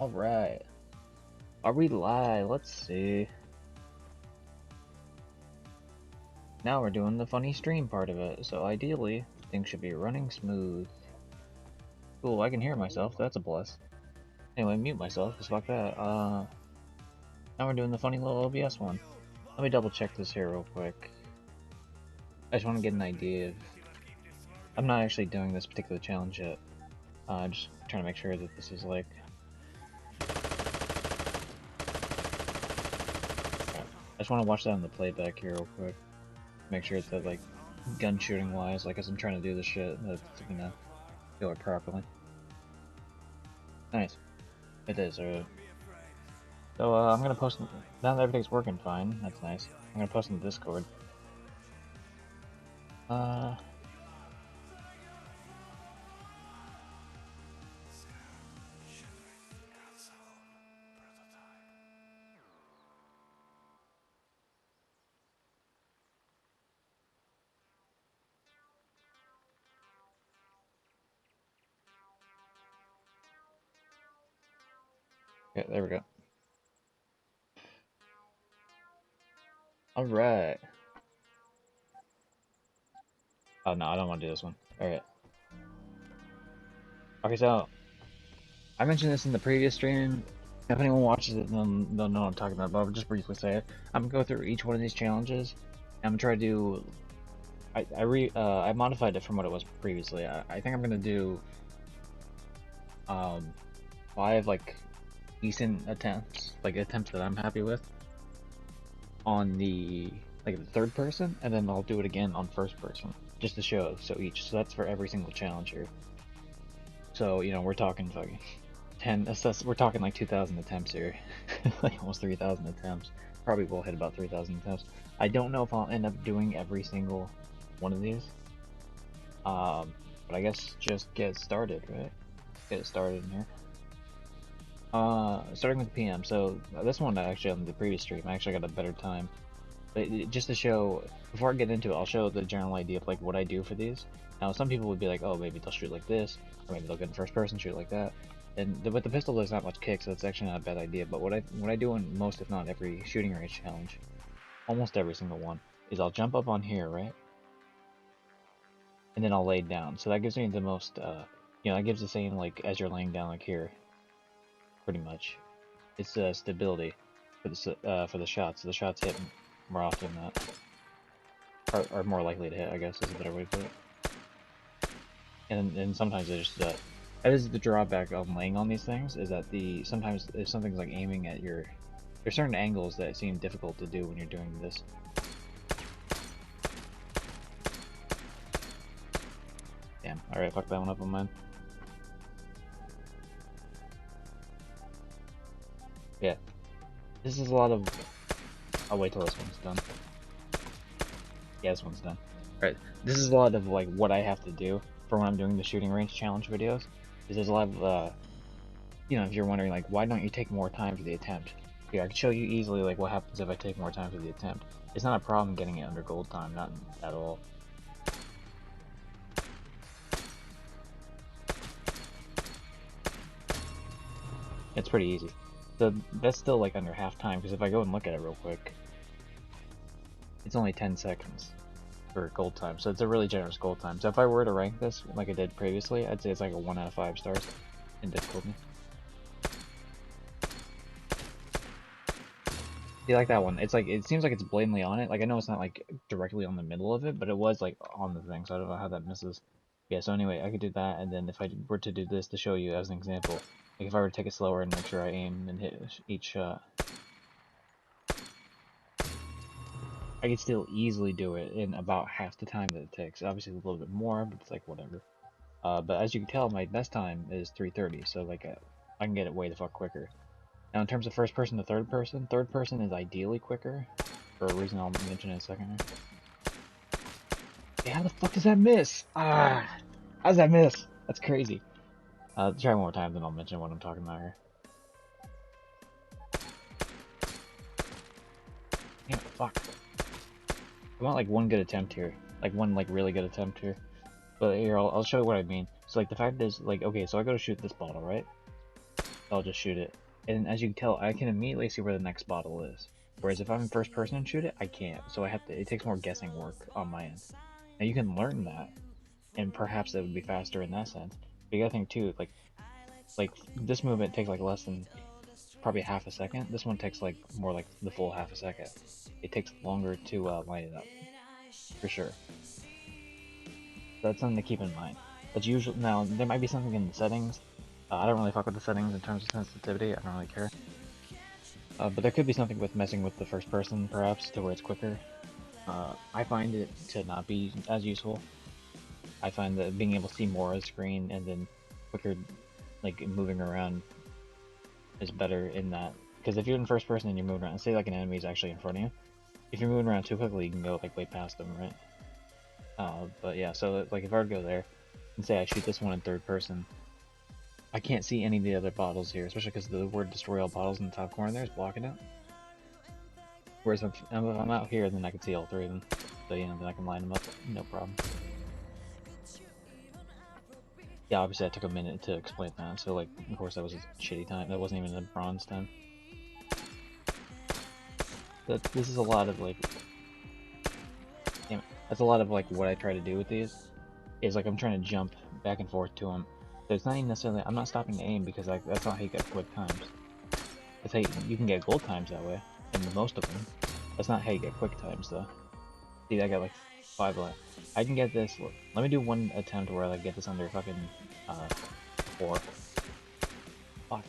Alright. Are we live? Let's see. Now we're doing the funny stream part of it, so ideally, things should be running smooth. Cool, I can hear myself, that's a plus. Anyway, mute myself, because fuck that. Now we're doing the funny little OBS one. Let me double check this here real quick. I just want to get an idea of... I'm not actually doing this particular challenge yet. I'm just trying to make sure that this is like... I just want to watch that on the playback here real quick. Make sure that, like, gun shooting wise, like, as I'm trying to do this shit, that, you know, do it properly. Nice. It is, alright. So, I'm gonna post, now that everything's working fine, that's nice. I'm gonna post in the Discord. Yeah, there we go. Alright. Oh, no, I don't want to do this one. Alright. Okay, so, I mentioned this in the previous stream. If anyone watches it, they'll know what I'm talking about, but I'll just briefly say it. I'm gonna go through each one of these challenges. I'm gonna try to do... I modified it from what it was previously. I think I'm gonna do 5 like decent attempts, like attempts that I'm happy with, on the third person, and then I'll do it again on first person, just to show so each. So that's for every single challenge here. So you know we're talking fucking 10. We're talking like 2,000 attempts here, like almost 3,000 attempts. Probably will hit about 3,000 attempts. I don't know if I'll end up doing every single one of these. But I guess just get started, right? Get it started in here. Starting with PM. So this one actually on the previous stream, I actually got a better time. But just to show, before I get into it, I'll show the general idea of like what I do for these. Now, some people would be like, oh, maybe they'll shoot like this, or maybe they'll get in first person, shoot like that. And with the pistol, there's not much kick, so it's actually not a bad idea. But what I do in most, if not every, shooting range challenge, almost every single one, is I'll jump up on here, right? And then I'll lay down. So that gives me the most, you know, that gives the same, like, as you're laying down, like here, pretty much. It's stability for the shots. So the shots hit more often than that, are more likely to hit, I guess is a better way to put it. And sometimes there's that is the drawback of laying on these things, is that sometimes if something's like aiming at there's certain angles that seem difficult to do when you're doing this. Damn. All right, fuck that one up on mine. Yeah. This is a lot of... I'll wait till this one's done. Yeah, this one's done. Alright, this is a lot of like what I have to do for when I'm doing the shooting range challenge videos. Because there's a lot of, you know, if you're wondering like, why don't you take more time for the attempt? Here, I can show you easily like what happens if I take more time for the attempt. It's not a problem getting it under gold time, not at all. It's pretty easy. So that's still like under half time, because if I go and look at it real quick, it's only 10 seconds for gold time, so it's a really generous gold time. So if I were to rank this like I did previously, I'd say it's like a 1 out of 5 stars in difficulty. You like that one? It's like, it seems like it's blatantly on it. Like, I know it's not like directly on the middle of it, but it was like on the thing, so I don't know how that misses. Yeah, so anyway, I could do that, and then if I were to do this to show you as an example, like if I were to take it slower and make sure I aim and hit each shot, I could still easily do it in about half the time that it takes. Obviously a little bit more, but it's like whatever. But as you can tell, my best time is 3:30, so like I can get it way the fuck quicker. Now in terms of first person to third person is ideally quicker, for a reason I'll mention in a second here. Yeah, how the fuck does that miss? Ah, how does that miss? That's crazy. Try one more time, then I'll mention what I'm talking about here. Damn, fuck. I want like one good attempt here. Like one like really good attempt here. But here, I'll show you what I mean. So like the fact is, like, okay, so I go to shoot this bottle, right? I'll just shoot it. And as you can tell, I can immediately see where the next bottle is. Whereas if I'm in first person and shoot it, I can't. So I have to. It takes more guessing work on my end. Now you can learn that, and perhaps it would be faster in that sense. But you gotta think too, like this movement takes like less than probably half a second. This one takes like more like the full half a second. It takes longer to line it up, for sure. That's something to keep in mind. That's usually now there might be something in the settings. I don't really fuck with the settings in terms of sensitivity. I don't really care. But there could be something with messing with the first person, perhaps, to where it's quicker. I find it to not be as useful. I find that being able to see more of the screen and then quicker, like moving around, is better in that. Because if you're in first person and you're moving around, say like an enemy is actually in front of you, if you're moving around too quickly, you can go like way past them, right? But yeah, so like if I were to go there and say I shoot this one in third person, I can't see any of the other bottles here, especially because the word destroy all bottles in the top corner there is blocking it. Whereas if I'm out here, then I can see all three of them. So, you know, then I can line them up, no problem. Yeah, obviously I took a minute to explain that, so like, of course that was a shitty time. That wasn't even a bronze time. But this is a lot of like, damn it, that's a lot of like what I try to do with these, is like I'm trying to jump back and forth to them. So it's not even necessarily, I'm not stopping to aim because like, that's not how you get quick times. That's how you can get gold times that way, and most of them. That's not how you get quick times though. See, I got like 5 left. I can get this. Let me do one attempt where I like get this under fucking 4. Fuck.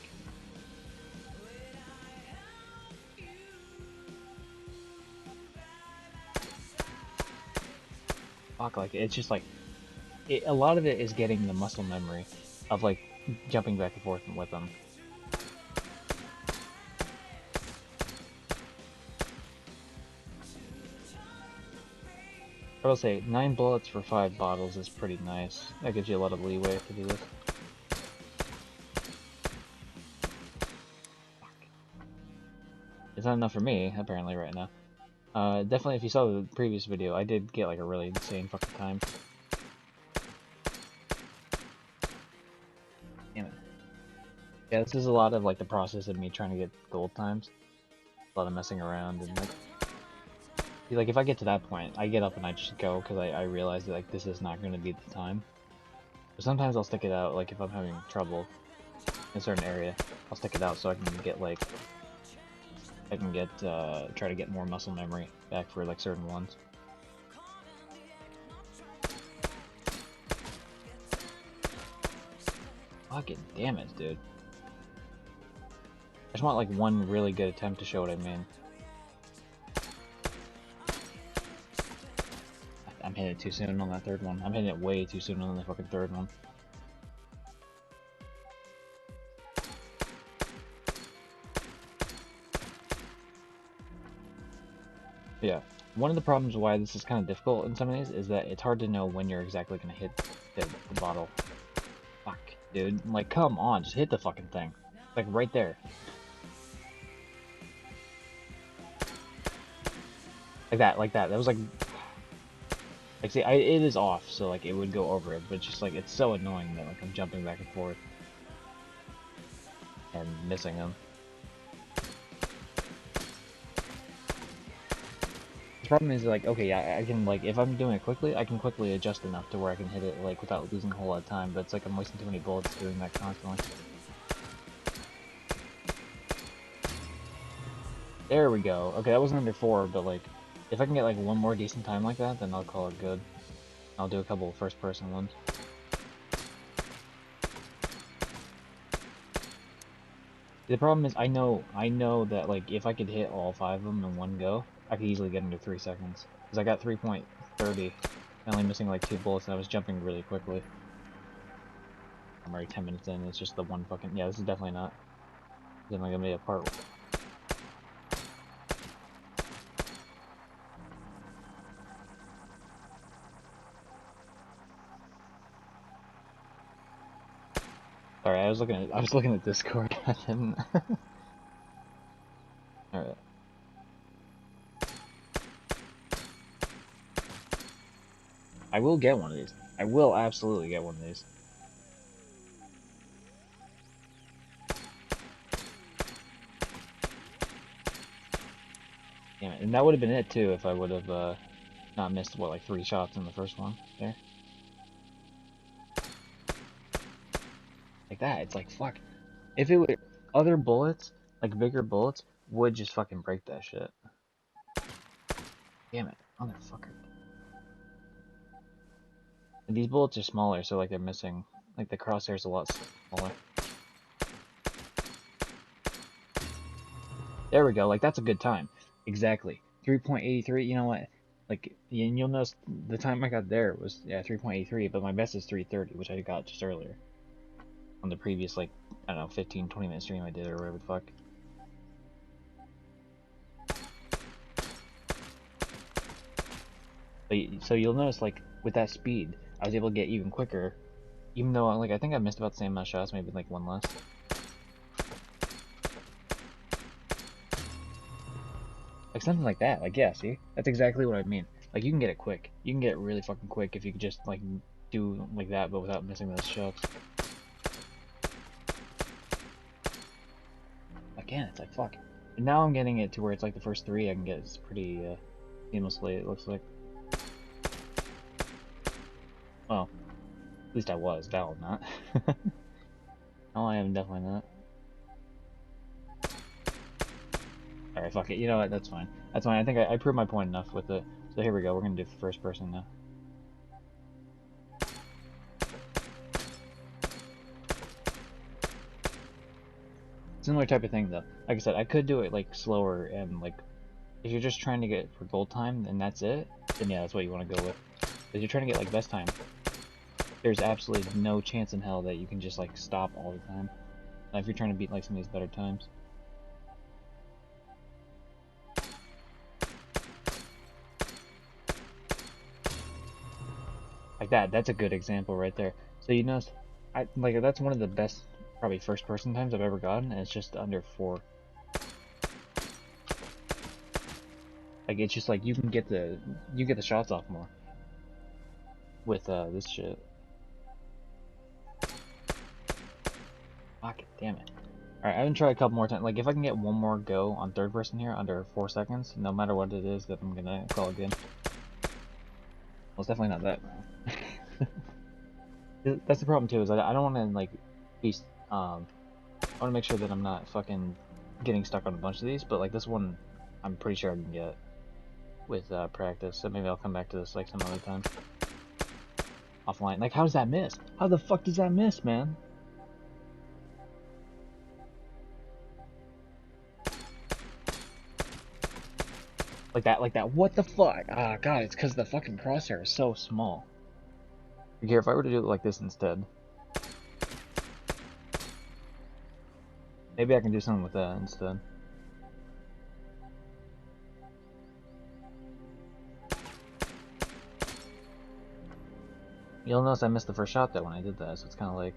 Fuck, like it's just like a lot of it is getting the muscle memory of like jumping back and forth with them. I will say 9 bullets for 5 bottles is pretty nice. That gives you a lot of leeway to do this. Fuck. It's not enough for me, apparently, right now. Definitely, if you saw the previous video, I did get like a really insane fucking time. Damn it. Yeah, this is a lot of like the process of me trying to get gold times. A lot of messing around and like if I get to that point, I get up and I just go because I realize that like this is not going to be the time. But sometimes I'll stick it out, like if I'm having trouble in a certain area, I'll stick it out so I can get like try to get more muscle memory back for like certain ones. Fucking damn it, dude. I just want like one really good attempt to show what I mean. I'm hitting it too soon on that third one. I'm hitting it way too soon on the fucking third one. Yeah. One of the problems why this is kind of difficult in some of these is that it's hard to know when you're exactly going to hit the bottle. Fuck, dude. Like, come on, just hit the fucking thing. Like, right there. Like that, like that. That was like... Like, see, it is off, so, like, it would go over it, but it's just, like, it's so annoying that, like, I'm jumping back and forth. And missing them. The problem is, like, okay, yeah, I can, like, if I'm doing it quickly, I can quickly adjust enough to where I can hit it, like, without losing a whole lot of time, but it's like I'm wasting too many bullets doing that constantly. There we go. Okay, that wasn't under 4, but, like, if I can get, like, one more decent time like that, then I'll call it good. I'll do a couple of first-person ones. The problem is, I know that, like, if I could hit all 5 of them in one go, I could easily get into 3 seconds. Because I got 3.30, only missing, like, 2 bullets, and I was jumping really quickly. I'm already 10 minutes in, it's just the one fucking... Yeah, this is definitely not... Definitely gonna be a part... Sorry, I was looking at Discord, I didn't... Alright. I will get one of these. I will absolutely get one of these. Damn it. And that would have been it too if I would have not missed what, like 3 shots in the first one there. Like that, it's like fuck. If it were other bullets, like bigger bullets, would just fucking break that shit. Damn it, motherfucker. And these bullets are smaller, so like they're missing. Like the crosshair's a lot smaller. There we go. Like that's a good time. Exactly. 3.83. You know what? Like, and you'll notice the time I got there was 3.83, but my best is 3:30, which I got just earlier on the previous like I don't know 15-20 minute stream I did or whatever the fuck. But so you'll notice like with that speed, I was able to get even quicker, even though like I think I missed about the same amount of shots, maybe like one less. Like something like that. Like yeah, see, that's exactly what I mean. Like you can get it quick. You can get it really fucking quick if you could just like do like that, but without missing those shots. Again, it's like fuck. And now I'm getting it to where it's like the first 3 I can get is pretty seamlessly. It looks like. Well, at least I was. Now I'm not. No, I am definitely not. Alright, fuck it. You know what? That's fine. That's fine. I think I proved my point enough with it. So here we go. We're gonna do first person now. Similar type of thing though. Like I said, I could do it like slower and like if you're just trying to get for gold time and that's it, then yeah, that's what you want to go with. If you're trying to get like best time, there's absolutely no chance in hell that you can just like stop all the time. If you're trying to beat like some of these better times. Like that, that's a good example right there. So you notice, like that's one of the best probably first person times I've ever gotten, and it's just under 4. Like it's just like you get the shots off more with this shit. Fuck it, damn it. Alright, I'm gonna try a couple more times. Like if I can get one more go on third person here under 4 seconds, no matter what it is that I'm gonna call again. Well, it's definitely not that. That's the problem too, is I don't want to like be I want to make sure that I'm not fucking getting stuck on a bunch of these, but like this one I'm pretty sure I can get with practice, so maybe I'll come back to this like some other time offline. Like how does that miss? How the fuck does that miss, man? Like that, what the fuck? Ah, god, it's because the fucking crosshair is so small. Here, if I were to do it like this instead, maybe I can do something with that instead. You'll notice I missed the first shot though when I did that, so it's kind of like...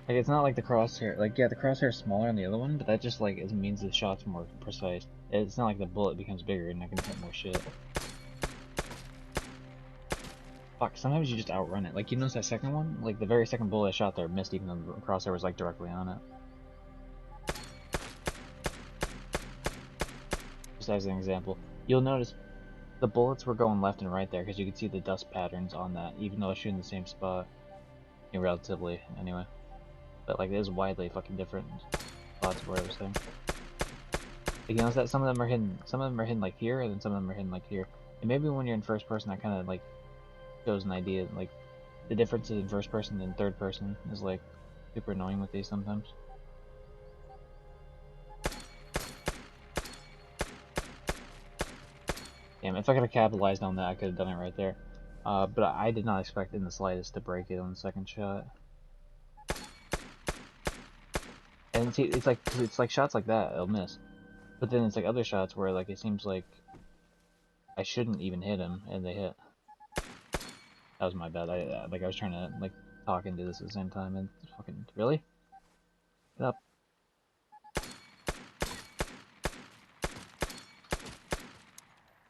Like, it's not like the crosshair, like, yeah, the crosshair is smaller on the other one, but that just, like, it means the shot's more precise. It's not like the bullet becomes bigger and I can hit more shit. Fuck, sometimes you just outrun it. Like, you notice that second one? Like, the very second bullet I shot there missed even though the crosshair was, like, directly on it. Just as an example. You'll notice the bullets were going left and right there because you could see the dust patterns on that, even though I was shooting the same spot. Relatively, anyway. But like, it is widely fucking different spots where I was saying. Like, you notice that some of them are hidden like here, and then some of them are hidden like here. And maybe when you're in first person, that kind of like shows an idea. Like, the differences in first person and third person is like super annoying with these sometimes. Damn, if I could have capitalized on that, I could have done it right there. But I did not expect in the slightest to break it on the second shot. And see, it's like shots like that, it'll miss. But then it's like other shots where like it seems like I shouldn't even hit him, and they hit. That was my bad. I was trying to like talk and do this at the same time, and fucking really, get up.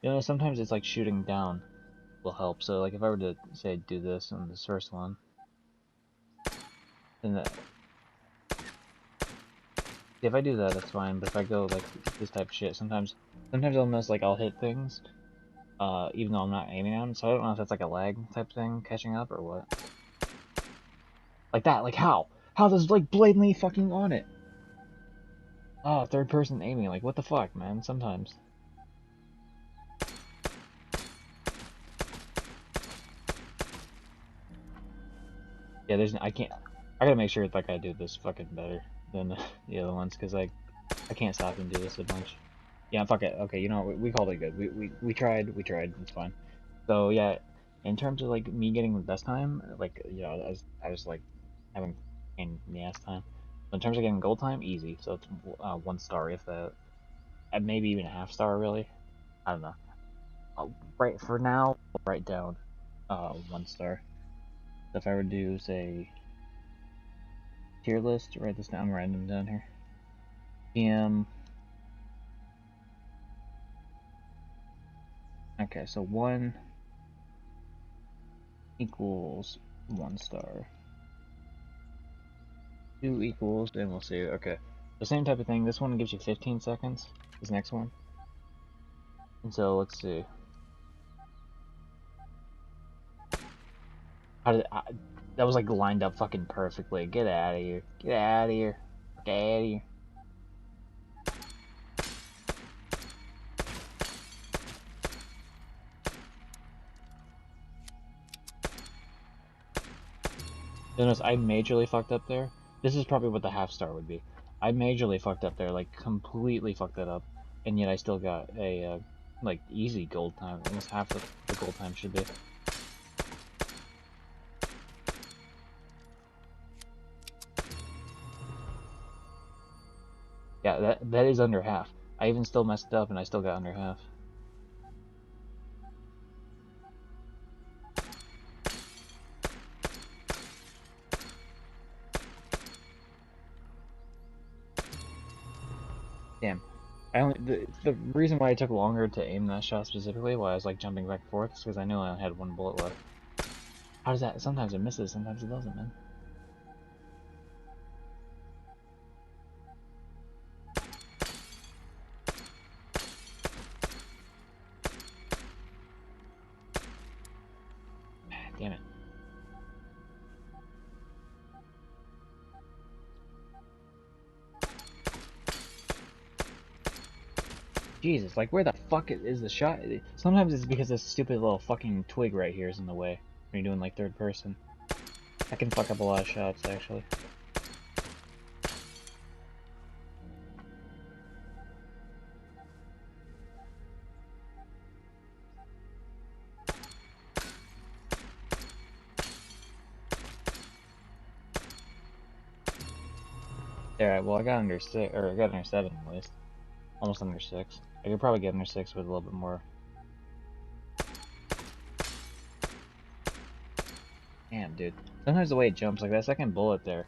You know, sometimes it's like shooting down will help. So like if I were to say do this on this first one, then If I do that, that's fine. But if I go like this type of shit, sometimes I'll miss. Like I'll hit things, even though I'm not aiming at them. So I don't know if that's like a lag type thing catching up or what. Like that. Like how? How does like blatantly fucking on it? Oh, third person aiming. Like what the fuck, man? Sometimes. Yeah, I can't. I gotta make sure like I do this fucking better than the other ones because I can't stop and do this a bunch. Yeah, fuck it. Okay, you know we called it good. We tried. We tried. It's fine. So yeah, in terms of like me getting the best time, like I was like having pain in the ass time. So in terms of getting gold time, easy. So it's 1 star if that, maybe even a half star really. I don't know. Right for now, I'll write down 1 star. So if I were to do say tier list, write this down, random down here. PM. Okay, so 1 equals 1 star. 2 equals, and we'll see. Okay, the same type of thing. This one gives you 15 seconds. This next one. And so let's see. How did that was like lined up fucking perfectly. Get out of here. Get out of here. Get out of here. Notice I majorly fucked up there. This is probably what the half star would be. I majorly fucked up there, like completely fucked that up, and yet I still got a like easy gold time. Almost half the gold time should be. Yeah, that is under half. I even still messed up, and I still got under half. Damn. I only the reason why I took longer to aim that shot specifically, why I was like jumping back and forth, is because I knew I only had 1 bullet left. How does that? Sometimes it misses, sometimes it doesn't, man. Damn it. Jesus, like where the fuck is the shot? Sometimes it's because this stupid little fucking twig right here is in the way when you're doing like third person. I can fuck up a lot of shots actually. Alright, well I got under 6, or I got under 7 at least. Almost under 6. I could probably get under 6 with a little bit more. Damn, dude. Sometimes the way it jumps, like that second bullet there,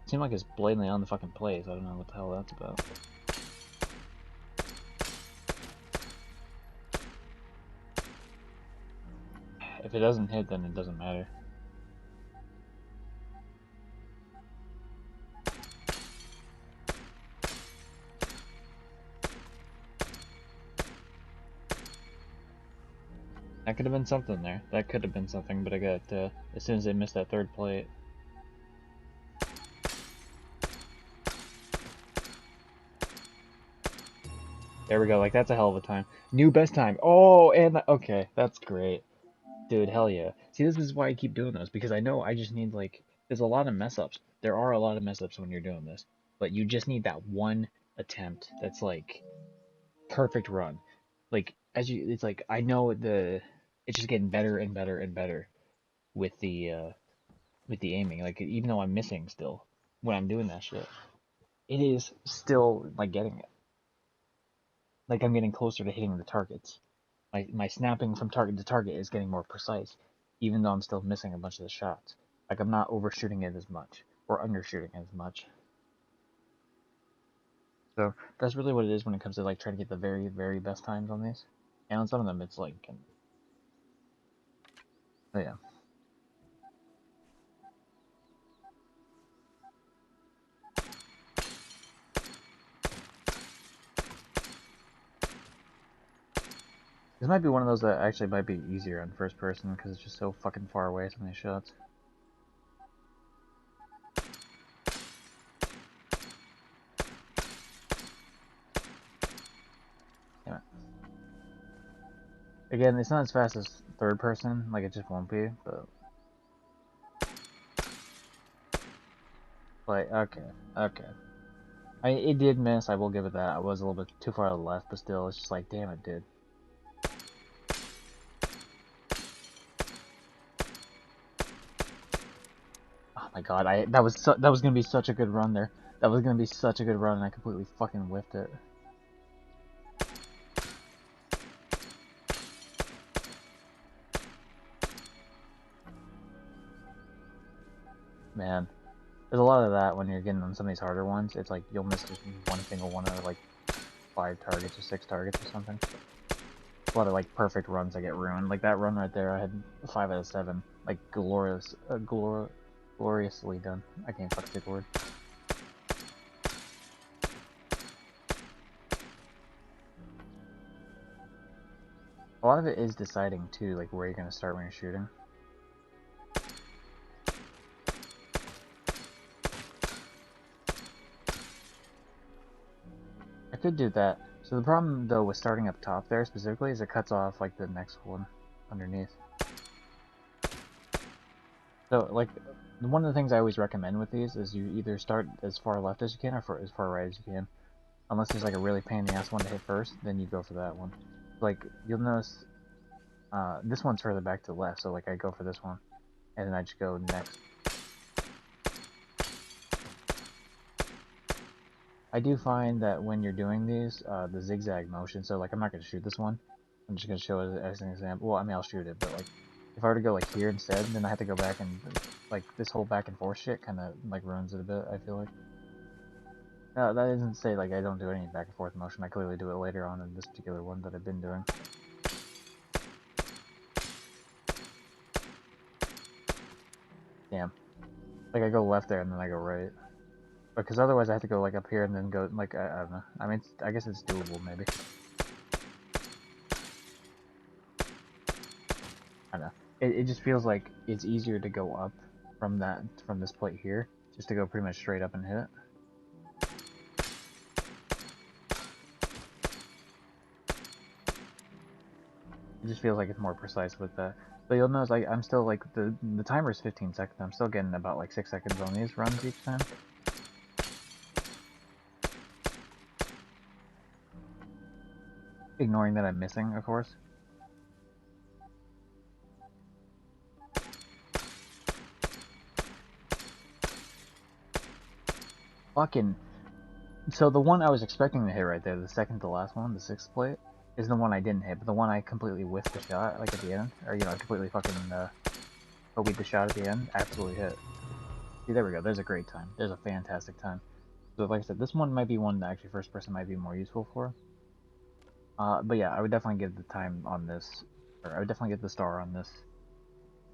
seemed like it's blatantly on the fucking place. I don't know what the hell that's about. If it doesn't hit, then it doesn't matter. That could have been something there. That could have been something, but I got, as soon as they missed that third plate. There we go, like that's a hell of a time. New best time. Oh, and, okay, that's great. Dude, hell yeah. See, this is why I keep doing those, because I know I just need, like, there's a lot of mess ups. There are a lot of mess ups when you're doing this. But you just need that one attempt that's, like, perfect run. Like, it's like, I know it's just getting better and better and better with the aiming. Like, even though I'm missing still when I'm doing that shit, it is still, like, getting it. Like, I'm getting closer to hitting the targets. My snapping from target to target is getting more precise, even though I'm still missing a bunch of the shots. Like I'm not overshooting it as much or undershooting it as much. So that's really what it is when it comes to like trying to get the very, very best times on these. And on some of them, it's like, oh yeah. This might be one of those that actually might be easier on first person because it's just so fucking far away from these shots. Damn it. Again, it's not as fast as third person, like it just won't be, but... Like, okay. It did miss, I will give it that. I was a little bit too far to the left, but still, it's just like, damn, it did. Oh my god, that was gonna be such a good run there. That was gonna be such a good run, and I completely fucking whiffed it. Man, there's a lot of that when you're getting on some of these harder ones. It's like, you'll miss just one single one out of like 5 targets or 6 targets or something. A lot of like perfect runs that get ruined. Like that run right there, I had 5 out of 7. Like gloriously done. I can't fucking say the word. A lot of it is deciding too, like where you're gonna start when you're shooting. I could do that. So the problem though with starting up top there specifically is it cuts off like the next one underneath. So like one of the things I always recommend with these is you either start as far left as you can or as far right as you can. Unless there's like a really pain in the ass one to hit first, then you go for that one. Like you'll notice this one's further back to the left, so like I go for this one and then I just go next. I do find that when you're doing these, the zigzag motion, so like I'm not going to shoot this one, I'm just going to show it as an example. Well, I mean I'll shoot it, but like if I were to go like here instead, then I have to go back and like this whole back and forth shit kind of like ruins it a bit, I feel like. No, that doesn't say like I don't do any back and forth motion, I clearly do it later on in this particular one that I've been doing. Damn. Like I go left there and then I go right. Because otherwise I have to go like up here and then go like I don't know. I mean, I guess it's doable maybe. I don't know. It just feels like it's easier to go up from this plate here, just to go pretty much straight up and hit it. It just feels like it's more precise with that. But you'll notice like I'm still like the timer is 15 seconds. I'm still getting about like 6 seconds on these runs each time. Ignoring that I'm missing, of course. Fucking... So the one I was expecting to hit right there, the second to last one, the 6th plate, is the one I didn't hit, but the one I completely whiffed the shot, like at the end, or you know, I completely fucking OB'd the shot at the end, absolutely hit. See, there we go, there's a great time. There's a fantastic time. So like I said, this one might be one that actually first person might be more useful for. But yeah, I would definitely give the time on this, or I would definitely give the star on this,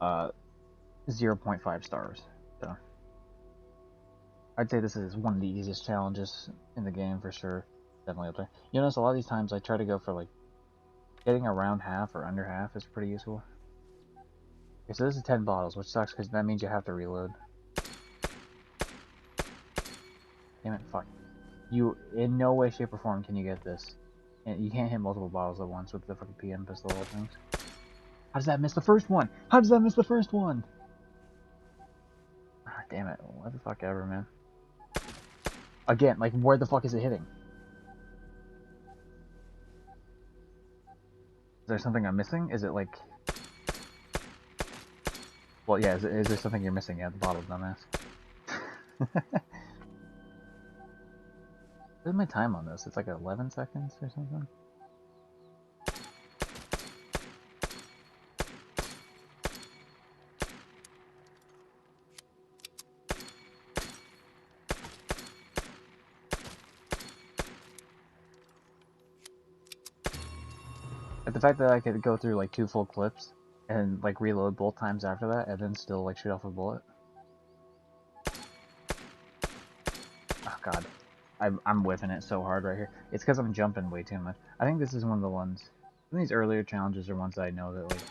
0.5 stars, so. I'd say this is one of the easiest challenges in the game for sure. Definitely up there. You notice a lot of these times I try to go for like getting around half or under half is pretty useful. Okay, so this is 10 bottles, which sucks because that means you have to reload. Damn it, fuck. You, in no way, shape, or form can you get this. And you can't hit multiple bottles at once with the fucking PM pistol things. How does that miss the first one? How does that miss the first one? Ah, damn it. What the fuck ever, man. Again, like, where the fuck is it hitting? Is there something I'm missing? Is it like... Well, yeah, is there something you're missing? Yeah, the bottle, dumbass. What's my time on this? It's like 11 seconds or something? But the fact that I could go through like 2 full clips and like reload both times after that and then still like shoot off a bullet. Oh god. I'm whiffing it so hard right here. It's because I'm jumping way too much. I think this is one of the ones. Some of these earlier challenges are ones that I know that, like,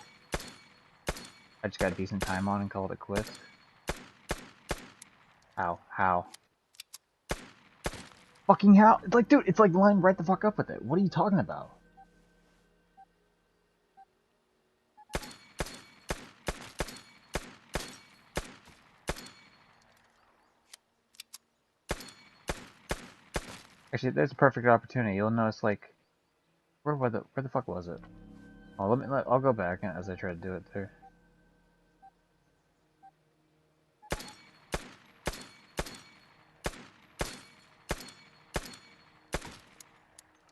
I just got a decent time on and called it quits. How? How? Fucking how? It's like, dude, it's like line right the fuck up with it. What are you talking about? Actually, there's a perfect opportunity. You'll notice, like, where the fuck was it? Oh, I'll go back as I try to do it too.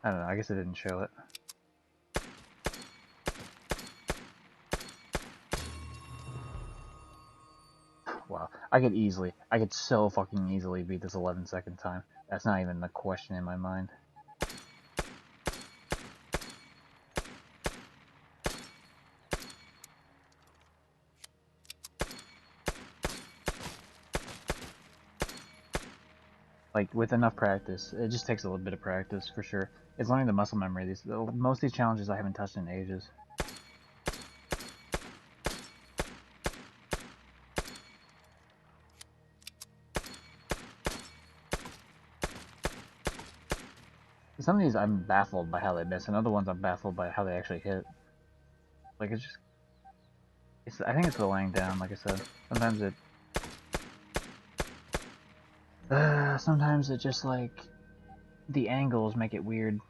I don't know. I guess it didn't show it. Wow. I could so fucking easily beat this 11-second time. That's not even the question in my mind. Like, with enough practice, it just takes a little bit of practice, for sure. It's learning the muscle memory. Most of these challenges I haven't touched in ages. Some of these I'm baffled by how they miss, and other ones I'm baffled by how they actually hit. Like, it's just... I think it's the laying down, like I said. Sometimes it just, like... The angles make it weird.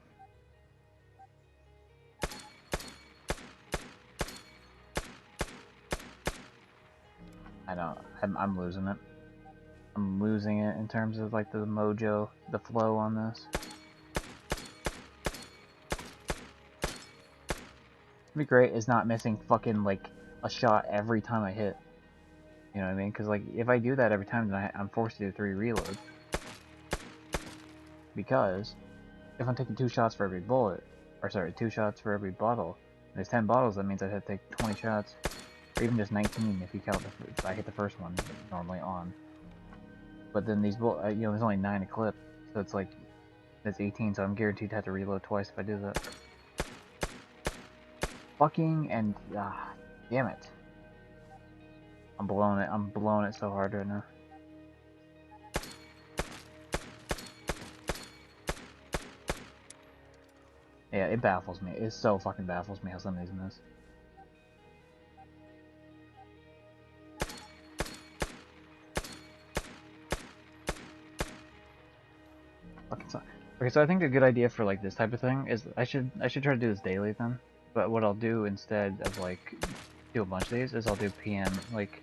I don't... I'm losing it. I'm losing it in terms of, like, the mojo, the flow on this. What'd be great is not missing fucking, like, a shot every time I hit. You know what I mean? Because, like, if I do that every time, then I'm forced to do 3 reloads. Because if I'm taking 2 shots for every bullet, or sorry, 2 shots for every bottle, and there's 10 bottles, that means I'd have to take 20 shots, or even just 19 if you count if I hit the first one normally on. But then these you know, there's only 9 a clip, so it's like that's 18, so I'm guaranteed to have to reload twice if I do that. Fucking and damn it. I'm blowing it. I'm blowing it so hard right now. Yeah, it baffles me. It so fucking baffles me how some of these miss. Fucking so. Okay, so I think a good idea for like this type of thing is I should try to do this daily then. But what I'll do instead of like do a bunch of these is I'll do PM. Like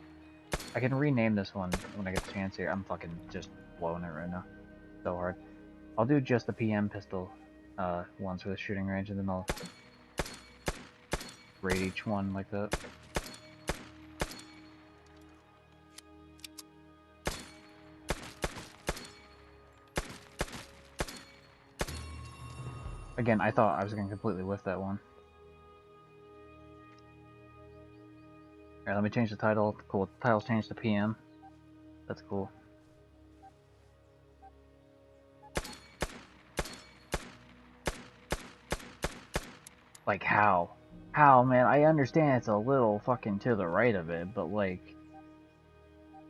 I can rename this one when I get the chance here. I'm fucking just blowing it right now, so hard. I'll do just the PM pistol ones with shooting range, and then I'll rate each one like that. Again, I thought I was gonna completely whiff that one. Alright, let me change the title. Cool, the title's changed to PM. That's cool. Like, how? How, man? I understand it's a little fucking to the right of it, but like...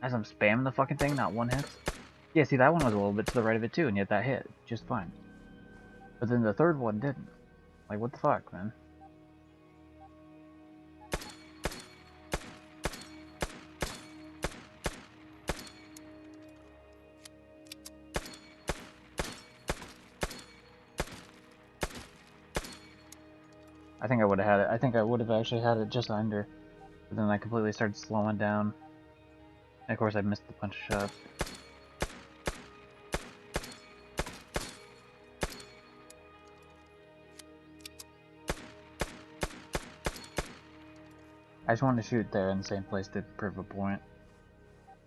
As I'm spamming the fucking thing, not one hit. Yeah, see, that one was a little bit to the right of it too, and yet that hit just fine. But then the third one didn't. Like, what the fuck, man? I think I would have had it. I think I would have actually had it just under. But then I completely started slowing down. And of course, I missed a bunch of shots. I just wanted to shoot there in the same place to prove a point.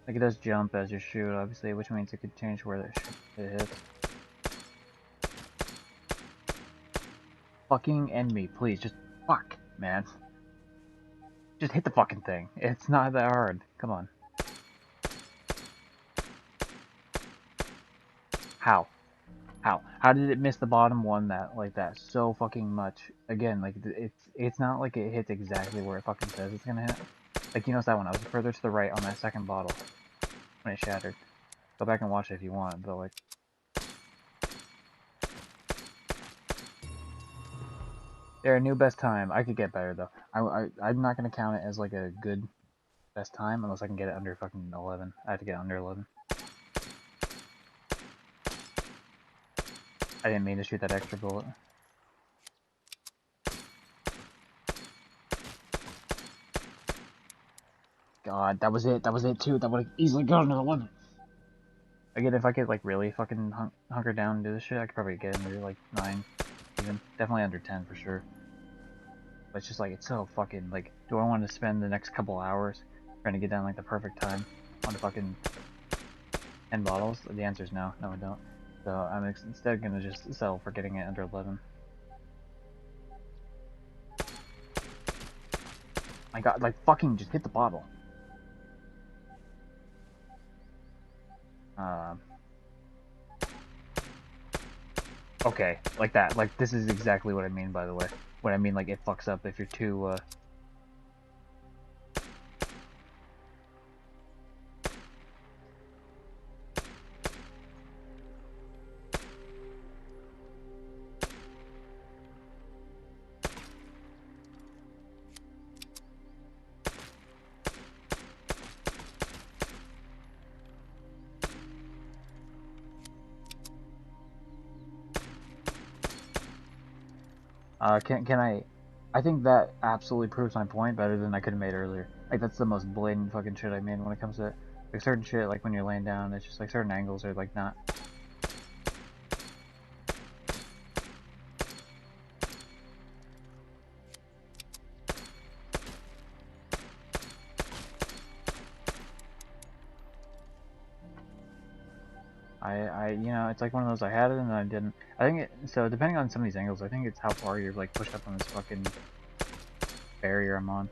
Like, it does jump as you shoot, obviously, which means it could change where it hits. Fucking end me, please. Just fuck, man. Just hit the fucking thing. It's not that hard. Come on. How? How? How did it miss the bottom one that so fucking much? Again, like it's not like it hits exactly where it fucking says it's gonna hit. Like you notice that one, I was further to the right on that second bottle when it shattered. Go back and watch it if you want, but like they're a new best time. I could get better though. I'm not gonna count it as like a good best time unless I can get it under fucking 11. I have to get under 11. I didn't mean to shoot that extra bullet. God, that was it. That was it too. That would have easily gone under 11. Again, if I could like really fucking hunker down and do this shit, I could probably get under like 9, even definitely under 10 for sure. But it's just like it's so fucking like. Do I want to spend the next couple hours trying to get down like the perfect time on the fucking 10 bottles? The answer is no. No, I don't. So I'm instead gonna just settle for getting it under 11. My God, like fucking just hit the bottle. Uh, okay, like that. Like this is exactly what I mean, by the way. What I mean, like it fucks up if you're too. Can I? I think that absolutely proves my point better than I could have made earlier. Like that's the most blatant fucking shit I made when it comes to like certain shit. Like when you're laying down, it's just like certain angles are like not. You know, it's like one of those I had it and I didn't. I think it. So depending on some of these angles, I think it's how far you're like pushed up on this fucking barrier I'm on.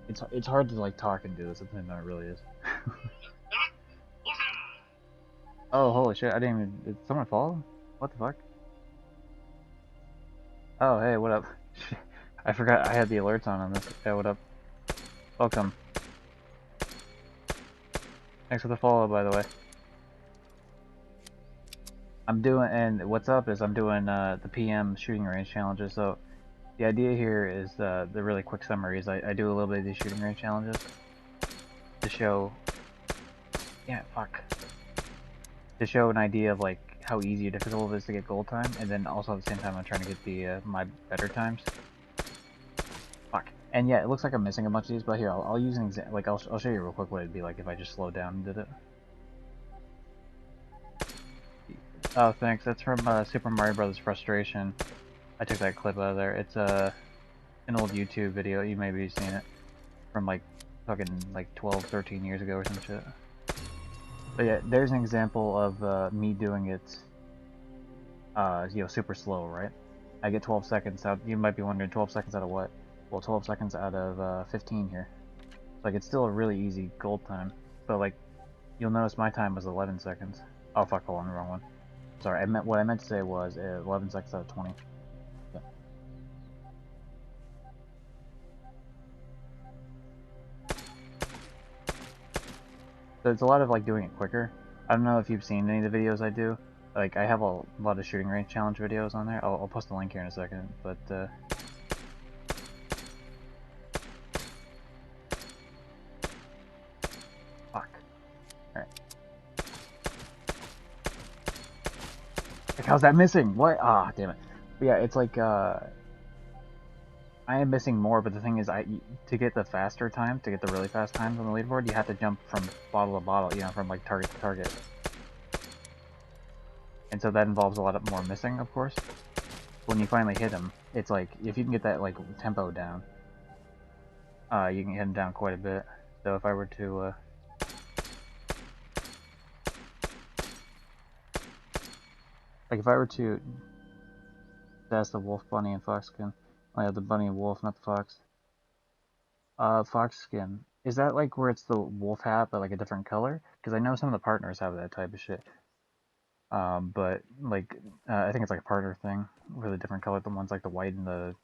It's hard to like talk and do this. I think that it really is. Oh holy shit! I didn't even. Did someone fall? What the fuck? Oh hey, what up? I forgot I had the alerts on this. Yeah, what up? Welcome. Thanks for the follow, by the way. I'm doing, and what's up is I'm doing the PM shooting range challenges. So the idea here is the really quick summary is I do a little bit of these shooting range challenges to show, yeah, fuck, to show an idea of like how easy or difficult it is to get gold time, and then also at the same time I'm trying to get the my better times. Fuck. And yeah, it looks like I'm missing a bunch of these, but here I'll use an example. Like I'll show you real quick what it'd be like if I just slowed down and did it. Oh, thanks. That's from Super Mario Brothers Frustration. I took that clip out of there. It's an old YouTube video. You maybe have seen it from like fucking like 12, 13 years ago or some shit. But yeah, there's an example of me doing it, you know, super slow, right? I get 12 seconds out. You might be wondering, 12 seconds out of what? Well, 12 seconds out of 15 here. Like it's still a really easy gold time, but like you'll notice my time was 11 seconds. Oh fuck, hold on, the wrong one. Sorry, what I meant to say was 11 seconds out of 20. Yeah. So it's a lot of like doing it quicker. I don't know if you've seen any of the videos I do. Like I have a lot of shooting range challenge videos on there. I'll post a link here in a second. But fuck. All right. Like how's that missing? What? Ah, damn it. But yeah, it's like I am missing more. But the thing is, to get the faster time, to get the really fast times on the leaderboard, you have to jump from bottle to bottle. You know, from like target to target. And so that involves a lot of more missing, of course. When you finally hit them, it's like if you can get that like tempo down, you can hit them down quite a bit. So if I were to, like if I were to, that's the wolf, bunny, and fox skin. Oh yeah, the bunny and wolf, not the fox. Fox skin. Is that like where it's the wolf hat but like a different color? Because I know some of the partners have that type of shit. But like I think it's like a partner thing for the different color. The ones like the white and the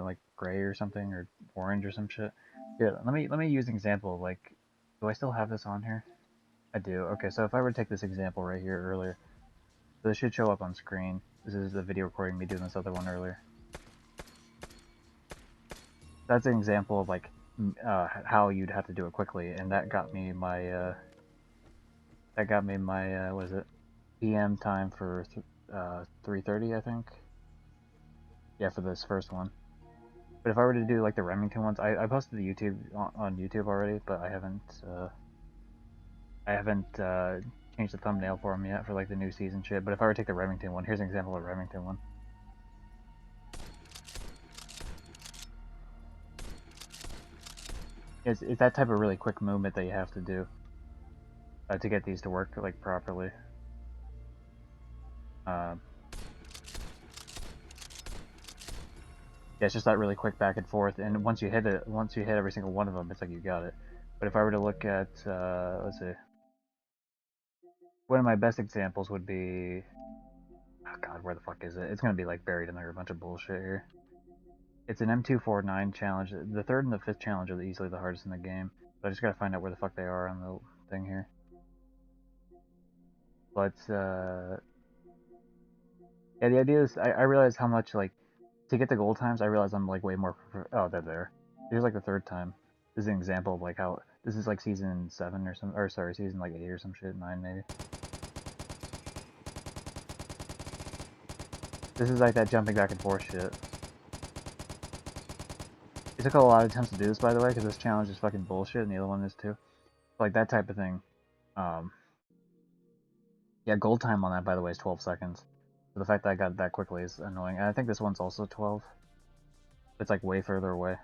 like gray or something or orange or some shit. Yeah, let me use an example. Like, do I still have this on here? I do. Okay, so if I were to take this example right here earlier, so this should show up on screen. This is the video recording me doing this other one earlier. That's an example of like how you'd have to do it quickly, and that got me my what is it? PM time for 3:30, I think. Yeah, for this first one. But if I were to do like the Remington ones, I posted the YouTube on YouTube already, but I haven't changed the thumbnail for them yet for like the new season shit. But if I were to take the Remington one, here's an example of a Remington one. It's that type of really quick movement that you have to do to get these to work like properly. Uh, yeah, it's just that really quick back and forth, and once you hit every single one of them, it's like you got it. But if I were to look at, let's see, one of my best examples would be, oh god, where the fuck is it? It's gonna be like buried in there a bunch of bullshit here. It's an M249 challenge. The third and the fifth challenge are easily the hardest in the game, but I just gotta find out where the fuck they are on the thing here. But yeah, the idea is I realize how much like to get the gold times. I realize I'm like way more. Oh, they're there. Here's like the third time. This is an example of like how this is like season 7 or some, or sorry, season like 8 or some shit, 9 maybe. This is like that jumping back and forth shit. It took a lot of attempts to do this, by the way, because this challenge is fucking bullshit, and the other one is too. Like that type of thing. Um, yeah, gold time on that, by the way, is 12 seconds. So the fact that I got it that quickly is annoying. And I think this one's also 12. It's like way further away,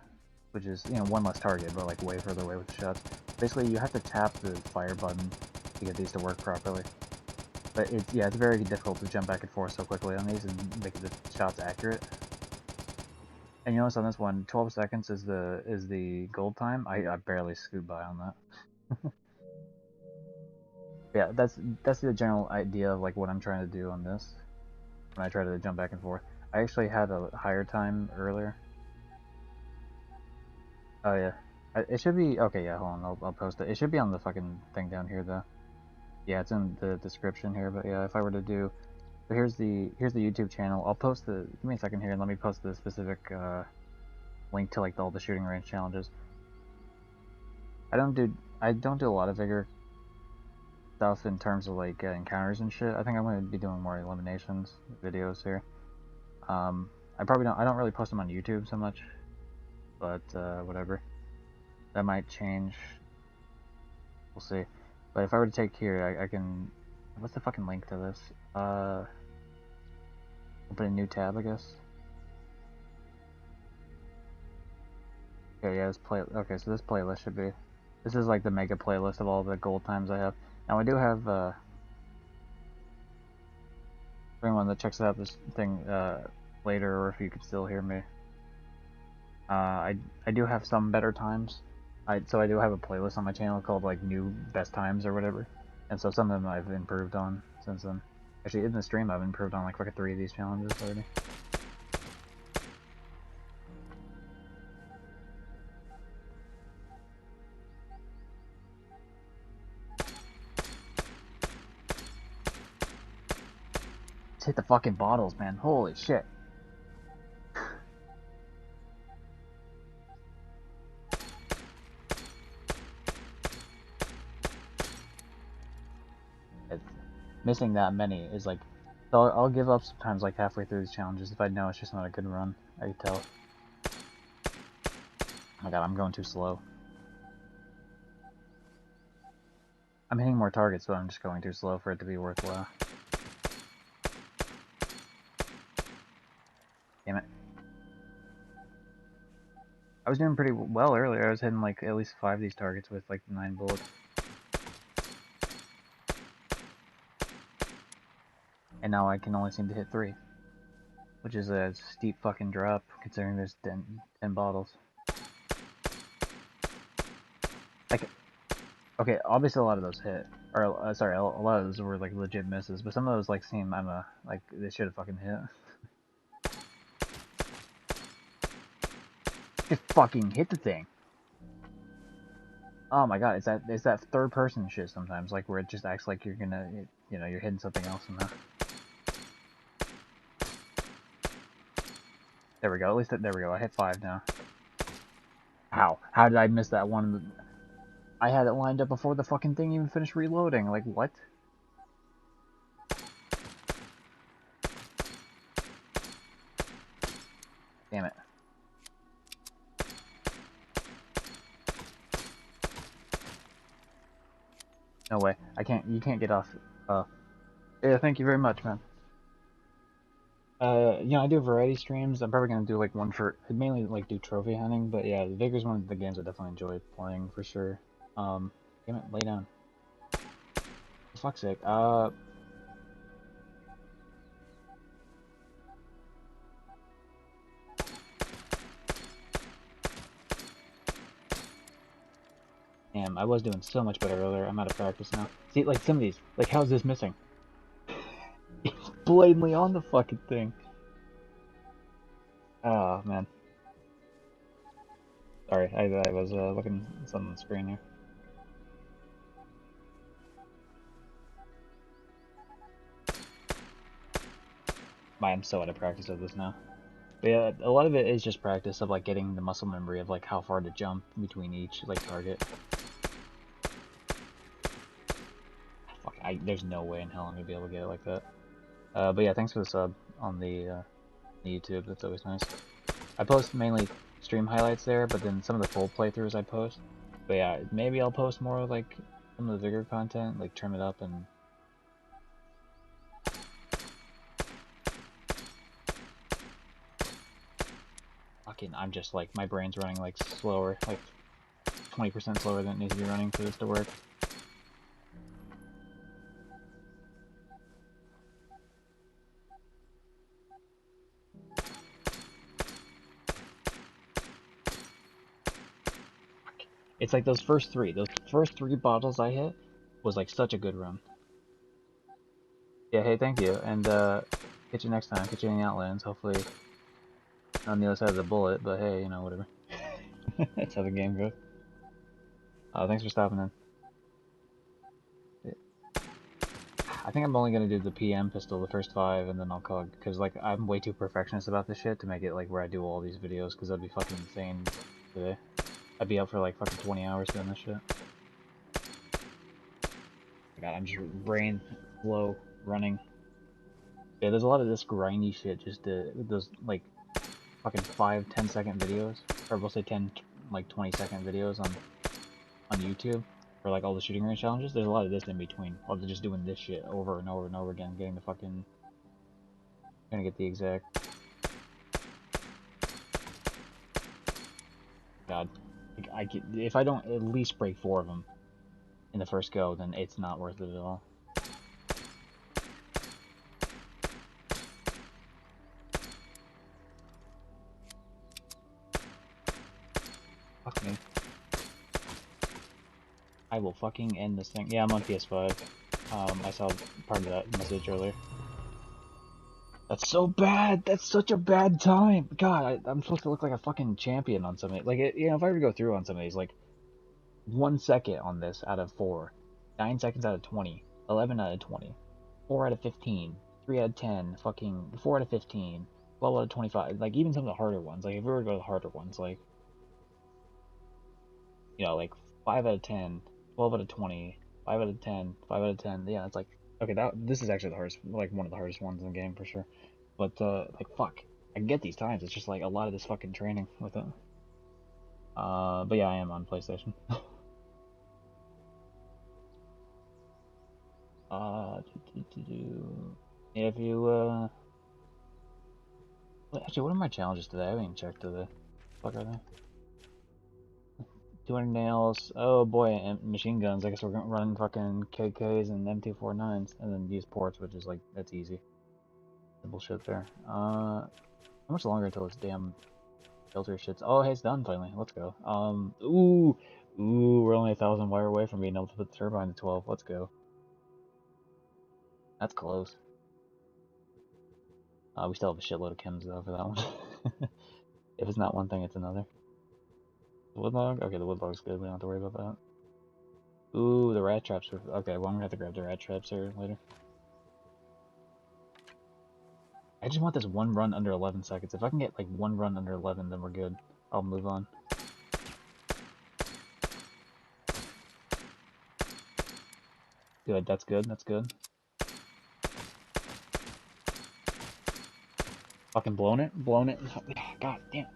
which is, you know, one less target, but like way further away with the shots. Basically, you have to tap the fire button to get these to work properly. But it's, yeah, it's very difficult to jump back and forth so quickly on these and make the shots accurate. And you notice on this one, 12 seconds is the gold time. I barely scoot by on that. Yeah, that's the general idea of like what I'm trying to do on this when I try to jump back and forth. I actually had a higher time earlier. Oh yeah, it should be okay. Yeah, hold on, I'll post it. It should be on the fucking thing down here though. Yeah, it's in the description here. But yeah, if I were to do, so here's the YouTube channel. I'll post the. Give me a second here and let me post the specific link to like all the shooting range challenges. I don't do a lot of Vigor stuff in terms of like encounters and shit. I think I'm going to be doing more eliminations videos here. I don't really post them on YouTube so much, but whatever. That might change. We'll see. But if I were to take here, I can. What's the fucking link to this? Open a new tab, I guess. Okay, yeah, Okay, so this playlist should be. This is like the mega playlist of all the gold times I have. Now I do have. For anyone that checks out this thing later, or if you could still hear me, I do have some better times. So I do have a playlist on my channel called like new best times or whatever, and so some of them I've improved on since then. Actually, in the stream I've improved on like fucking 3 of these challenges already. Just hit the fucking bottles, man. Holy shit. It's, missing that many is like, so I'll give up sometimes like halfway through these challenges if I know it's just not a good run. I can tell. Oh my god, I'm going too slow. I'm hitting more targets, but I'm just going too slow for it to be worthwhile. Damn it. I was doing pretty well earlier. I was hitting like at least 5 of these targets with like 9 bullets. And now I can only seem to hit 3. Which is a steep fucking drop, considering there's 10 bottles. Like, okay, obviously a lot of those hit. Or, sorry, a lot of those were, like, legit misses, but some of those, like, seem, I don't know, like, they should have fucking hit. Just fucking hit the thing. Oh my god, it's that third person shit sometimes, like, where it just acts like you're gonna, you know, you're hitting something else in there. There we go, at least, there we go, I hit 5 now. How? How did I miss that one? I had it lined up before the fucking thing even finished reloading, like, what? Damn it. No way. You can't get off. Yeah, thank you very much, man. You know, I do variety streams. I'm probably gonna do, like, one for, I'd mainly, like, do trophy hunting, but yeah, Vigor's one of the games I definitely enjoy playing, for sure. Damn it, lay down. For fuck's sake, damn, I was doing so much better earlier. I'm out of practice now. See, like, some of these, like, how's this missing? It's blatantly on the fucking thing. Oh, man. Sorry, I was, looking at something on the screen here. I'm so out of practice of this now. But yeah, a lot of it is just practice of, like, getting the muscle memory of, like, how far to jump between each, like, target. Fuck, there's no way in hell I'm gonna be able to get it like that. But yeah, thanks for the sub on the YouTube. That's always nice. I post mainly stream highlights there, but then some of the full playthroughs I post. But yeah, maybe I'll post more, like, some of the Vigor content, like, trim it up and... Fucking, I'm just, like, my brain's running, like, slower, like, 20% slower than it needs to be running for this to work. It's like those first three bottles I hit was, like, such a good run. Yeah, hey, thank you, and catch you next time, catch you in the Outlands, hopefully on the other side of the bullet, but hey, you know, whatever. That's how the game goes. Thanks for stopping in. I think I'm only gonna do the PM pistol, the first 5, and then I'll call it, because, like, I'm way too perfectionist about this shit to make it, like, where I do all these videos, because that'd be fucking insane today. I'd be up for, like, fucking 20 hours doing this shit. God, I'm just brain slow running. Yeah, there's a lot of this grindy shit, just those, like, fucking 5-10 second videos, or we'll say 10, like, 20-second videos on YouTube, for, like, all the shooting range challenges. There's a lot of this in between, while they're just doing this shit over and over and over again, getting the fucking, trying to get the exact, god, like, if I don't at least break 4 of them in the first go, then it's not worth it at all. Fuck me. I will fucking end this thing. Yeah, I'm on PS5. I saw part of that message earlier. That's so bad! That's such a bad time! God, I'm supposed to look like a fucking champion on some of it. Like, you know, if I were to go through on some of these, like, 1 second on this out of 4, 9 seconds out of 20, 11 out of 20, 4 out of 15, 3 out of 10, fucking 4 out of 15, 12 out of 25, like, even some of the harder ones, like, if we were to go to the harder ones, like, you know, like, 5 out of 10, 12 out of 20, 5 out of 10, 5 out of 10, yeah, it's like, okay, this is actually the hardest, like, one of the hardest ones in the game, for sure. But, like, fuck, I can get these times, it's just, like, a lot of this fucking training with it. But yeah, I am on PlayStation. If you, actually, what are my challenges today? I haven't even checked today. Fuck are they? 200 nails. Oh boy, and machine guns. I guess we're gonna run fucking KKs and M249s, and then use ports, which is, like, that's easy. Simple shit there. How much longer until this damn filter shit's... Oh, hey, it's done finally. Let's go. Ooh, Ooh, we're only 1,000 wire away from being able to put the turbine to 12. Let's go. That's close. We still have a shitload of chems though for that one. If it's not one thing, it's another. The wood log? Okay, the wood log's good. We don't have to worry about that. Ooh, the rat traps. Okay, well, I'm gonna have to grab the rat traps here later. I just want this one run under 11 seconds. If I can get like one run under 11, then we're good. I'll move on. Good, that's good, that's good. Fucking blown it, blown it. God damn.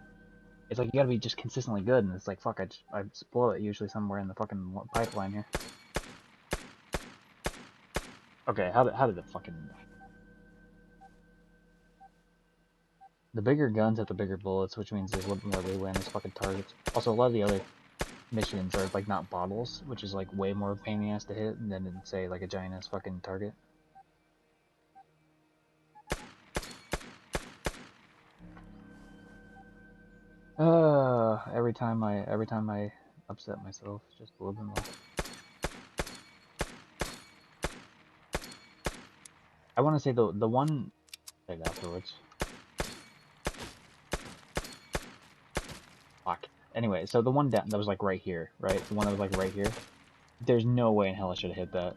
It's like you gotta be just consistently good, and it's like, fuck, I just blow it usually somewhere in the fucking pipeline here. Okay, how did it fucking... The bigger guns have the bigger bullets, which means there's a little bit more leeway on these fucking targets. Also, a lot of the other missions are like not bottles, which is like way more of a pain in the ass to hit than say like a giant ass fucking target. Every time I upset myself just a little bit more. I want to say the one say afterwards. Fuck. Anyway, so the one that was like right here, right? The one that was like right here. There's no way in hell I should have hit that.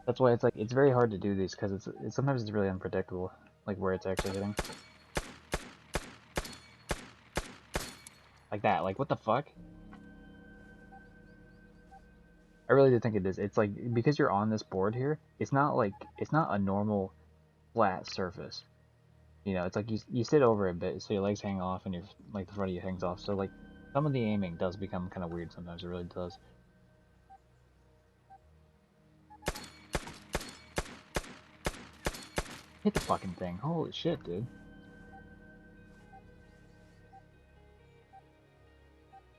That's why it's like it's very hard to do these because it's sometimes it's really unpredictable, like where it's actually hitting. Like that. Like what the fuck? I really do think it is. It's like because you're on this board here, it's not a normal flat surface. You know, it's like you sit over a bit, so your legs hang off and your like the front of you hangs off. So like some of the aiming does become kind of weird sometimes. It really does. Hit the fucking thing. Holy shit, dude.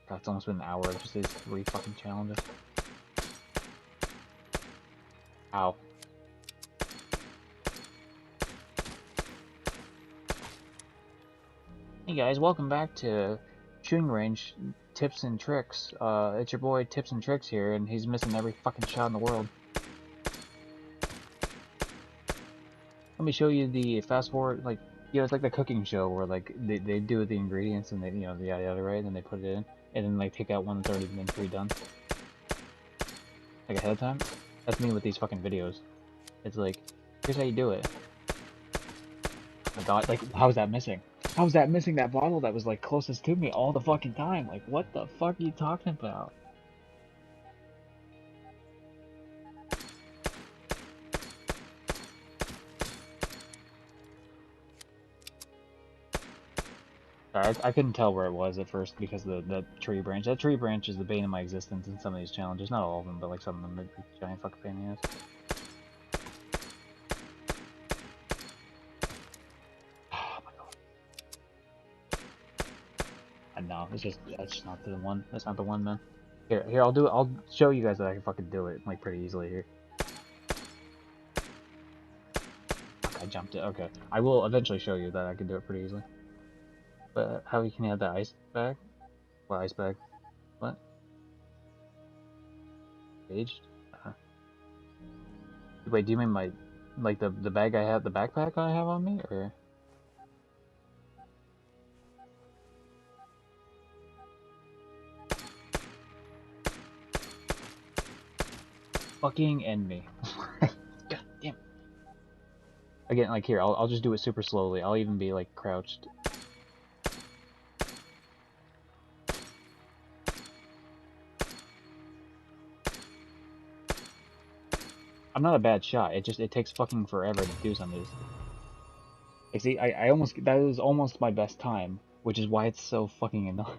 God, it's almost been an hour of just these 3 fucking challenges. Ow. Hey guys, welcome back to Shooting Range Tips and Tricks. It's your boy Tips and Tricks here, and he's missing every fucking shot in the world. Let me show you the fast forward, like, you know, it's like the cooking show where, like, they do the ingredients and they, you know, the yada yada, right? And then they put it in, and then, like, take out one that's already been pre-done. Like, ahead of time. That's me with these fucking videos. It's like, here's how you do it. Oh my god, like, how is that missing? How is that missing that bottle that was, like, closest to me all the fucking time? Like, what the fuck are you talking about? I couldn't tell where it was at first because the tree branch. That tree branch is the bane of my existence in some of these challenges. Not all of them, but like some of them are a giant fucking pain in the ass. Oh my god. I know, that's just not the one. That's not the one, man. Here, I'll do it. I'll show you guys that I can fucking do it, like, pretty easily here. Fuck, I jumped it. Okay. I will eventually show you that I can do it pretty easily. But how can you have that ice bag? What ice bag? What? Aged? Wait, do you mean my, like the bag I have, the backpack I have on me, or? Fucking end me. God damn. Again, like here, I'll just do it super slowly. I'll even be like crouched. I'm not a bad shot. It takes fucking forever to do some of this. Like, see, I almost that was almost my best time, which is why it's so fucking annoying.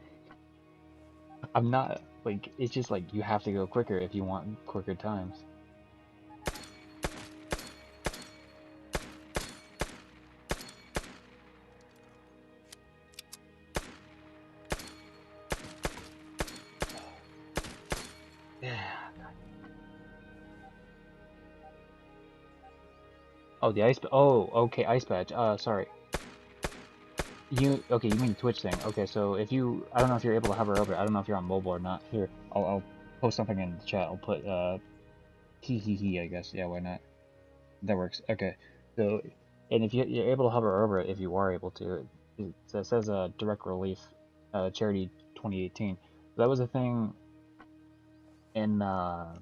I'm not like it's just like you have to go quicker if you want quicker times. Yeah. Oh, the ice. Oh, okay, ice patch. Sorry. Okay, you mean the Twitch thing. Okay, so if you, I don't know if you're able to hover over it. I don't know if you're on mobile or not. Here, I'll post something in the chat. I'll put, hee hee hee, I guess. Yeah, why not? That works. Okay. So, and if you're able to hover over it, if you are able to, it says, Direct Relief, Charity 2018. That was a thing in, that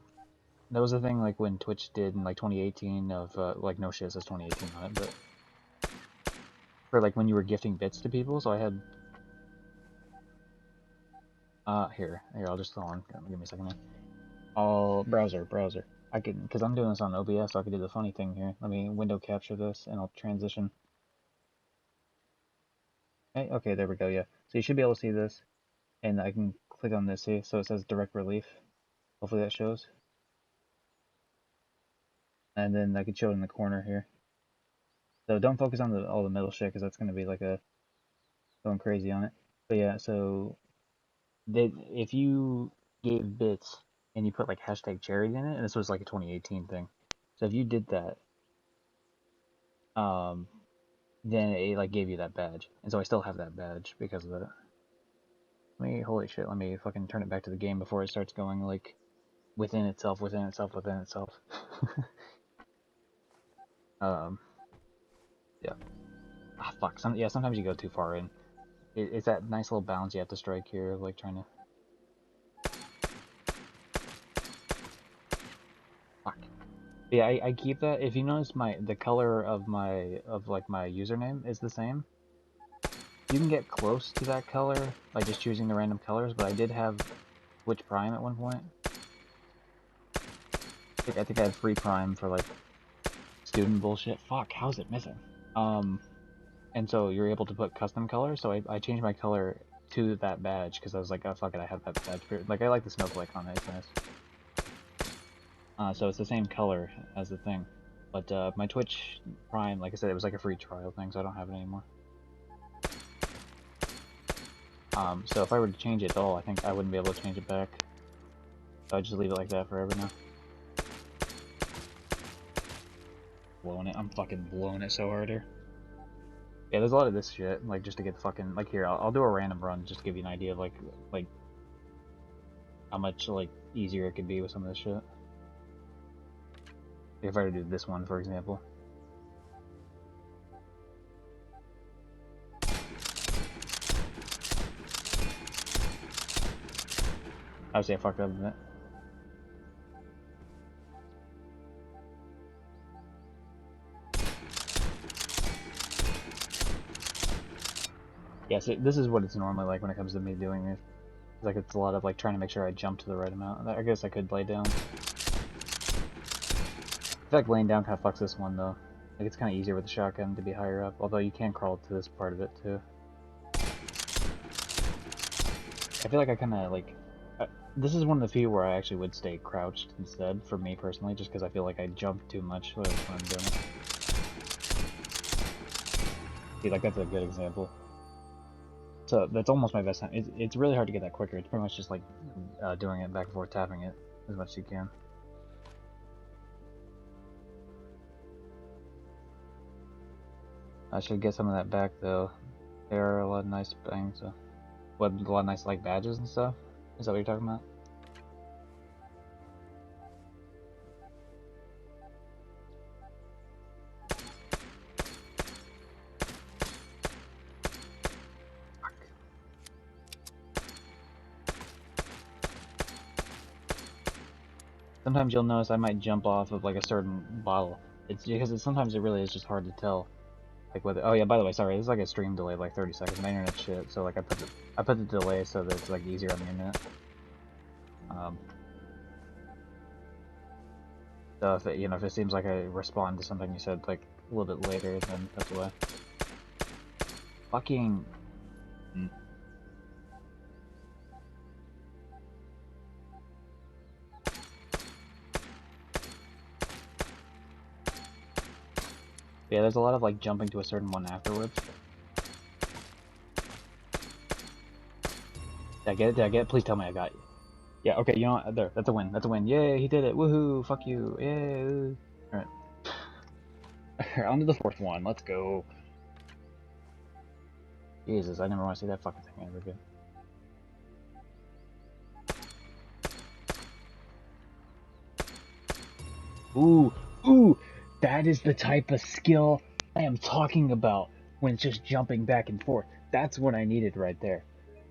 was a thing, like, when Twitch did in, like, 2018 of, like, no shit, it says 2018 on it, but for, like, when you were gifting bits to people, so I had, here, I'll just, hold on, give me a second, man. Browser. I can, because I'm doing this on OBS, so I can do the funny thing here. Let me window capture this, and I'll transition. Okay, there we go, yeah. So you should be able to see this, and I can click on this, see? So it says Direct Relief. Hopefully that shows. And then I can show it in the corner here. So don't focus on all the middle shit, because that's going to be like going crazy on it. But yeah, so if you gave bits and you put like hashtag charity in it, and this was like a 2018 thing. So if you did that, then it like gave you that badge. And so I still have that badge because of that. Holy shit, let me fucking turn it back to the game before it starts going like within itself. um, yeah. Ah, fuck. Sometimes you go too far in. It's that nice little balance you have to strike here, like trying to. Fuck. Yeah, I keep that. If you notice, the color of my username is the same. You can get close to that color by just choosing the random colors, but I did have Twitch Prime at one point. I think I had free Prime for like student bullshit. Fuck, how's it missing? And so you're able to put custom colors. So I changed my color to that badge because I was like, oh fuck it, I have that badge. Like I like the snowflake on it. It's nice. So it's the same color as the thing. But my Twitch Prime, like I said, it was like a free trial thing, so I don't have it anymore. So if I were to change it at all, I think I wouldn't be able to change it back. So I just leave it like that forever now. Blowing it. I'm fucking blowing it so hard here. Yeah, there's a lot of this shit, like just to get fucking, like here, I'll do a random run just to give you an idea of like how much like easier it could be with some of this shit. If I were to do this one, for example. Obviously I fucked up a bit. Yeah, so this is what it's normally like when it comes to me doing this. It's like it's a lot of like trying to make sure I jump to the right amount. I guess I could lay down. I feel like laying down kind of fucks this one though. Like it's kind of easier with the shotgun to be higher up, although you can crawl to this part of it too. I feel like I kind of like... this is one of the few where I actually would stay crouched instead, for me personally, just because I feel like I jump too much when I'm doing it. See, like that's a good example. So that's almost my best time. It's really hard to get that quicker. It's pretty much just like doing it back and forth, tapping it as much as you can. I should get some of that back though. There are a lot of nice things. What, a lot of nice like badges and stuff? Is that what you're talking about? Sometimes you'll notice I might jump off of like a certain bottle. It's because sometimes it really is just hard to tell. Like whether, oh yeah, by the way, sorry, this is like a stream delay of like 30 seconds. My internet shit, so like I put the delay so that it's like easier on the internet. So if it, if it seems like I respond to something you said like a little bit later, then that's why. Fucking. Yeah, there's a lot of like jumping to a certain one afterwards. Did I get it? Did I get it? Please tell me I got you. Yeah, okay, you know what? There, that's a win. That's a win. Yay, he did it. Woohoo, fuck you. Yay. Alright. On to the fourth one. Let's go. Jesus, I never want to see that fucking thing ever again. Ooh, ooh, that is the type of skill I am talking about when it's just jumping back and forth. That's what I needed right there.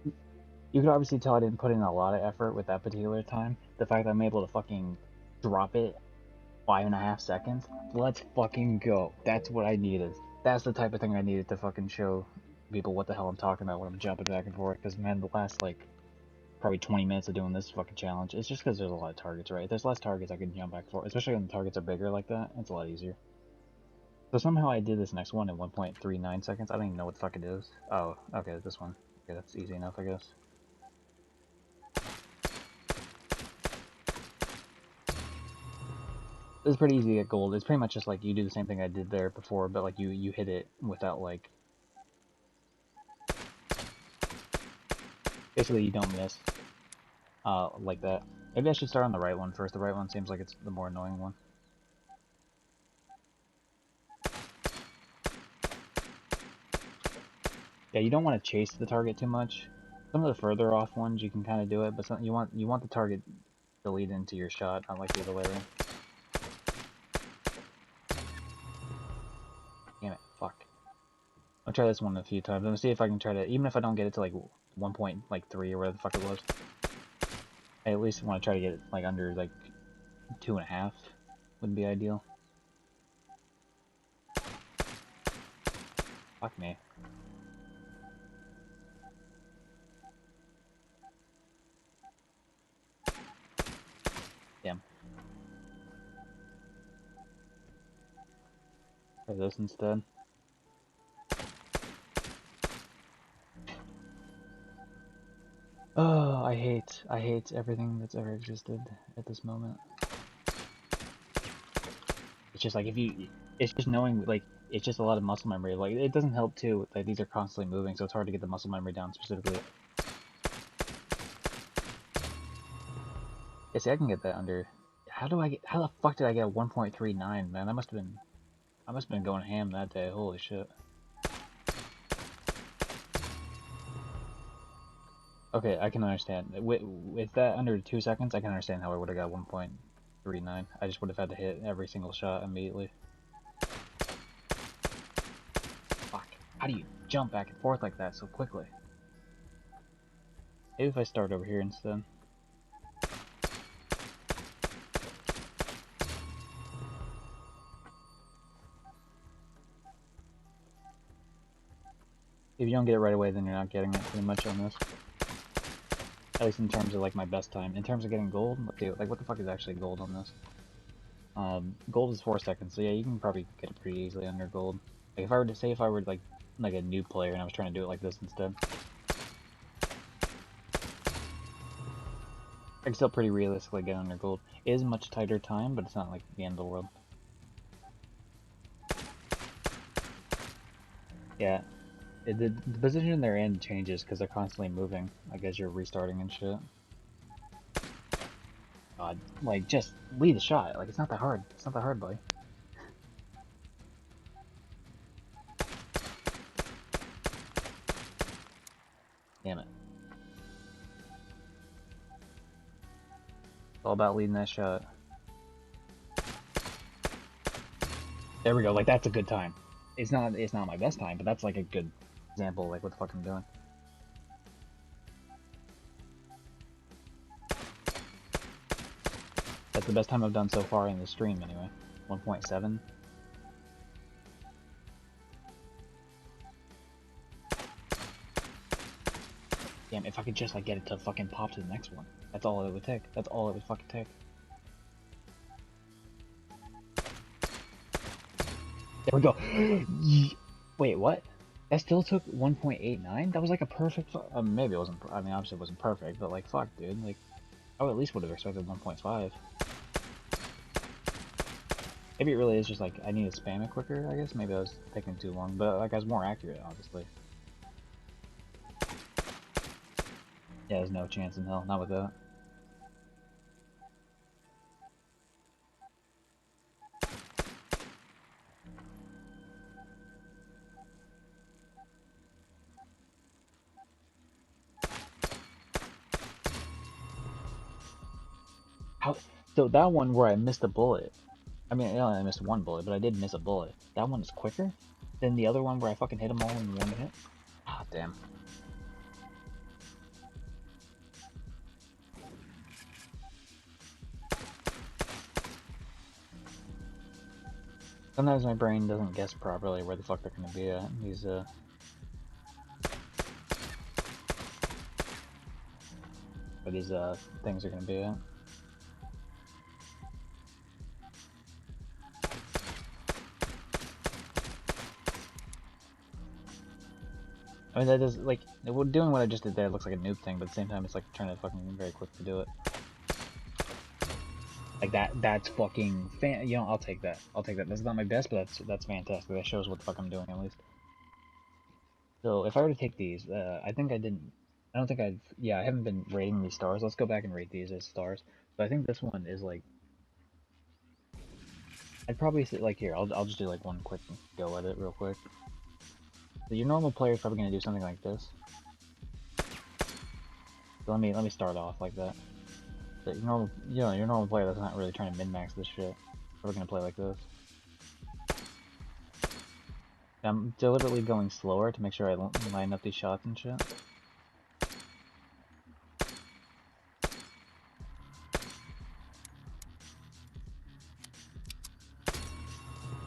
You could obviously tell I didn't put in a lot of effort with that particular time. The fact that I'm able to fucking drop it 5.5 seconds. Let's fucking go. That's what I needed. That's the type of thing I needed to fucking show people what the hell I'm talking about when I'm jumping back and forth. Because, man, the last, like, probably 20 minutes of doing this fucking challenge, it's just because there's a lot of targets, right? If there's less targets, I can jump back and forth. Especially when the targets are bigger like that, it's a lot easier. So somehow I did this next one in 1.39 seconds. I don't even know what the fuck it is. Oh, okay, this one. Okay, that's easy enough, I guess. It's pretty easy to get gold. It's pretty much just like you do the same thing I did there before, but like you hit it without like... Basically, you don't miss. Like that. Maybe I should start on the right one first. The right one seems like it's the more annoying one. Yeah, you don't want to chase the target too much. Some of the further off ones you can kind of do it, but some, you want the target to lead into your shot, not like the other way around. Damn it, fuck. I'll try this one a few times. I'm gonna see if I can try to, even if I don't get it to like 1.3 or whatever the fuck it was. I at least want to try to get it like under like 2.5 would be ideal. Fuck me. Damn. Try this instead. Oh, I hate everything that's ever existed at this moment. It's just like it's just knowing, like, it's just a lot of muscle memory. Like, it doesn't help too that these are constantly moving, so it's hard to get the muscle memory down specifically. Yeah, see, I can get that under. How the fuck did I get a 1.39, man? I must have been going ham that day. Holy shit. Okay, I can understand. With that under 2 seconds, I can understand how I would have got 1.39. I just would have had to hit every single shot immediately. Fuck. How do you jump back and forth like that so quickly? Maybe if I start over here instead. If you don't get it right away, then you're not getting it pretty much on this. At least in terms of like my best time. In terms of getting gold, okay, like what the fuck is actually gold on this? Gold is 4 seconds, so yeah, you can probably get it pretty easily under gold. Like if I were to say if I were like a new player and I was trying to do it like this instead, I can still pretty realistically get under gold. It is a much tighter time, but it's not like the end of the world. Yeah, the position they're in changes because they're constantly moving. Like as you're restarting and shit. God, like just lead the shot. Like it's not that hard. It's not that hard, buddy. Damn it. It's all about leading that shot. There we go. Like that's a good time. It's not my best time, but that's like a good example of like what the fuck I'm doing. That's the best time I've done so far in the stream anyway. 1.7. Damn, if I could just like get it to fucking pop to the next one. That's all it would take. That's all it would fucking take. There we go. Wait, what? That still took 1.89? That was like a perfect... maybe it wasn't... I mean, obviously it wasn't perfect, but like, fuck, dude. Like, I at least would have expected 1.5. Maybe it really is just like, I need to spam it quicker, I guess? Maybe I was taking too long, but like, I was more accurate, obviously. Yeah, there's no chance in hell. Not with that. How, so that one where I missed a bullet. I mean, I missed one bullet, but I did miss a bullet. That one is quicker than the other one where I fucking hit them all in one hit. Ah, damn. Sometimes my brain doesn't guess properly where the fuck they're gonna be at. These where these things are gonna be at. I mean, that does, like, doing what I just did there looks like a noob thing, but at the same time, it's like trying to fucking very quick to do it. Like that's fucking you know, I'll take that. I'll take that. That's not my best, but that's fantastic. That shows what the fuck I'm doing at least. So if I were to take these, I think I didn't. I don't think I've. Yeah, I haven't been rating these stars. Let's go back and rate these as stars. But I think this one is like. I'd probably say like here. I'll just do like one quick go at it real quick. So your normal player is probably gonna do something like this. So let me start off like that. So your normal player that's not really trying to min max this shit. We're gonna play like this. I'm deliberately going slower to make sure I line up these shots and shit.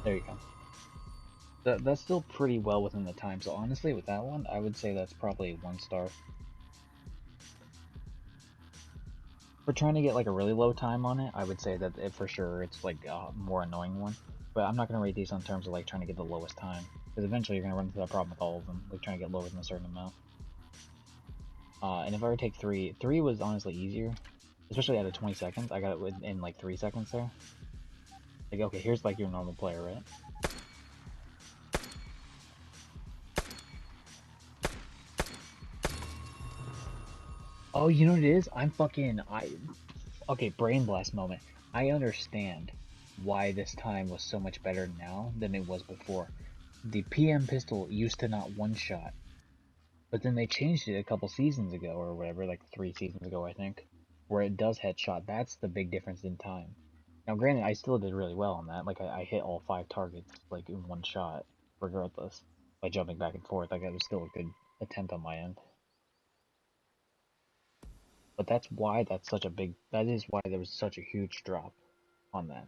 There you go. That's still pretty well within the time, so honestly, with that one, I would say that's probably 1 star. For trying to get like a really low time on it, I would say that for sure it's like a more annoying one. But I'm not going to rate these on terms of like trying to get the lowest time, because eventually you're going to run into that problem with all of them, like trying to get lower than a certain amount. And if I were to take 3, 3 was honestly easier, especially out of 20 seconds. I got it in like 3 seconds there. Like, okay, here's like your normal player, right? Oh, you know what it is? Okay, brain blast moment. I understand why this time was so much better now than it was before. The PM pistol used to not one-shot, but then they changed it a couple seasons ago or whatever, like 3 seasons ago, I think, where it does headshot. That's the big difference in time. Now, granted, I still did really well on that. Like, I hit all 5 targets, like, in one shot, regardless, by jumping back and forth. Like, it was still a good attempt on my end. But that is why there was such a huge drop on that.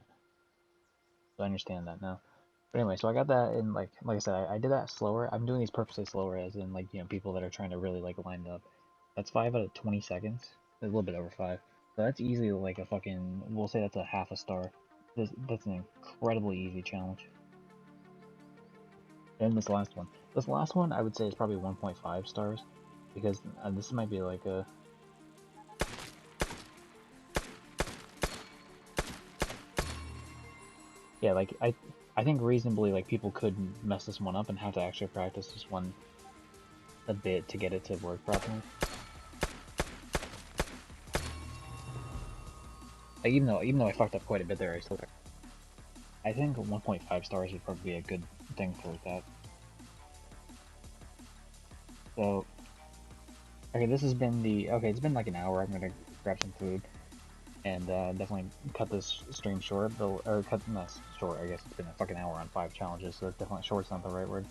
So I understand that now. But anyway, so I got that in like I said, I did that slower. I'm doing these purposely slower, as in like, you know, people that are trying to really like line up. That's 5 out of 20 seconds. A little bit over 5. So that's easily like a fucking, we'll say that's a half a star. That's an incredibly easy challenge. And this last one. This last one I would say is probably 1.5 stars, because this might be like a, yeah, like I think reasonably like people could mess this one up and have to actually practice this one a bit to get it to work properly. Like, even though I fucked up quite a bit there, I think 1.5 stars would probably be a good thing for that. So okay, it's been like an hour. I'm gonna grab some food and definitely cut this stream short. Or cut not short. I guess it's been a fucking hour on 5 challenges, so definitely short's not the right word.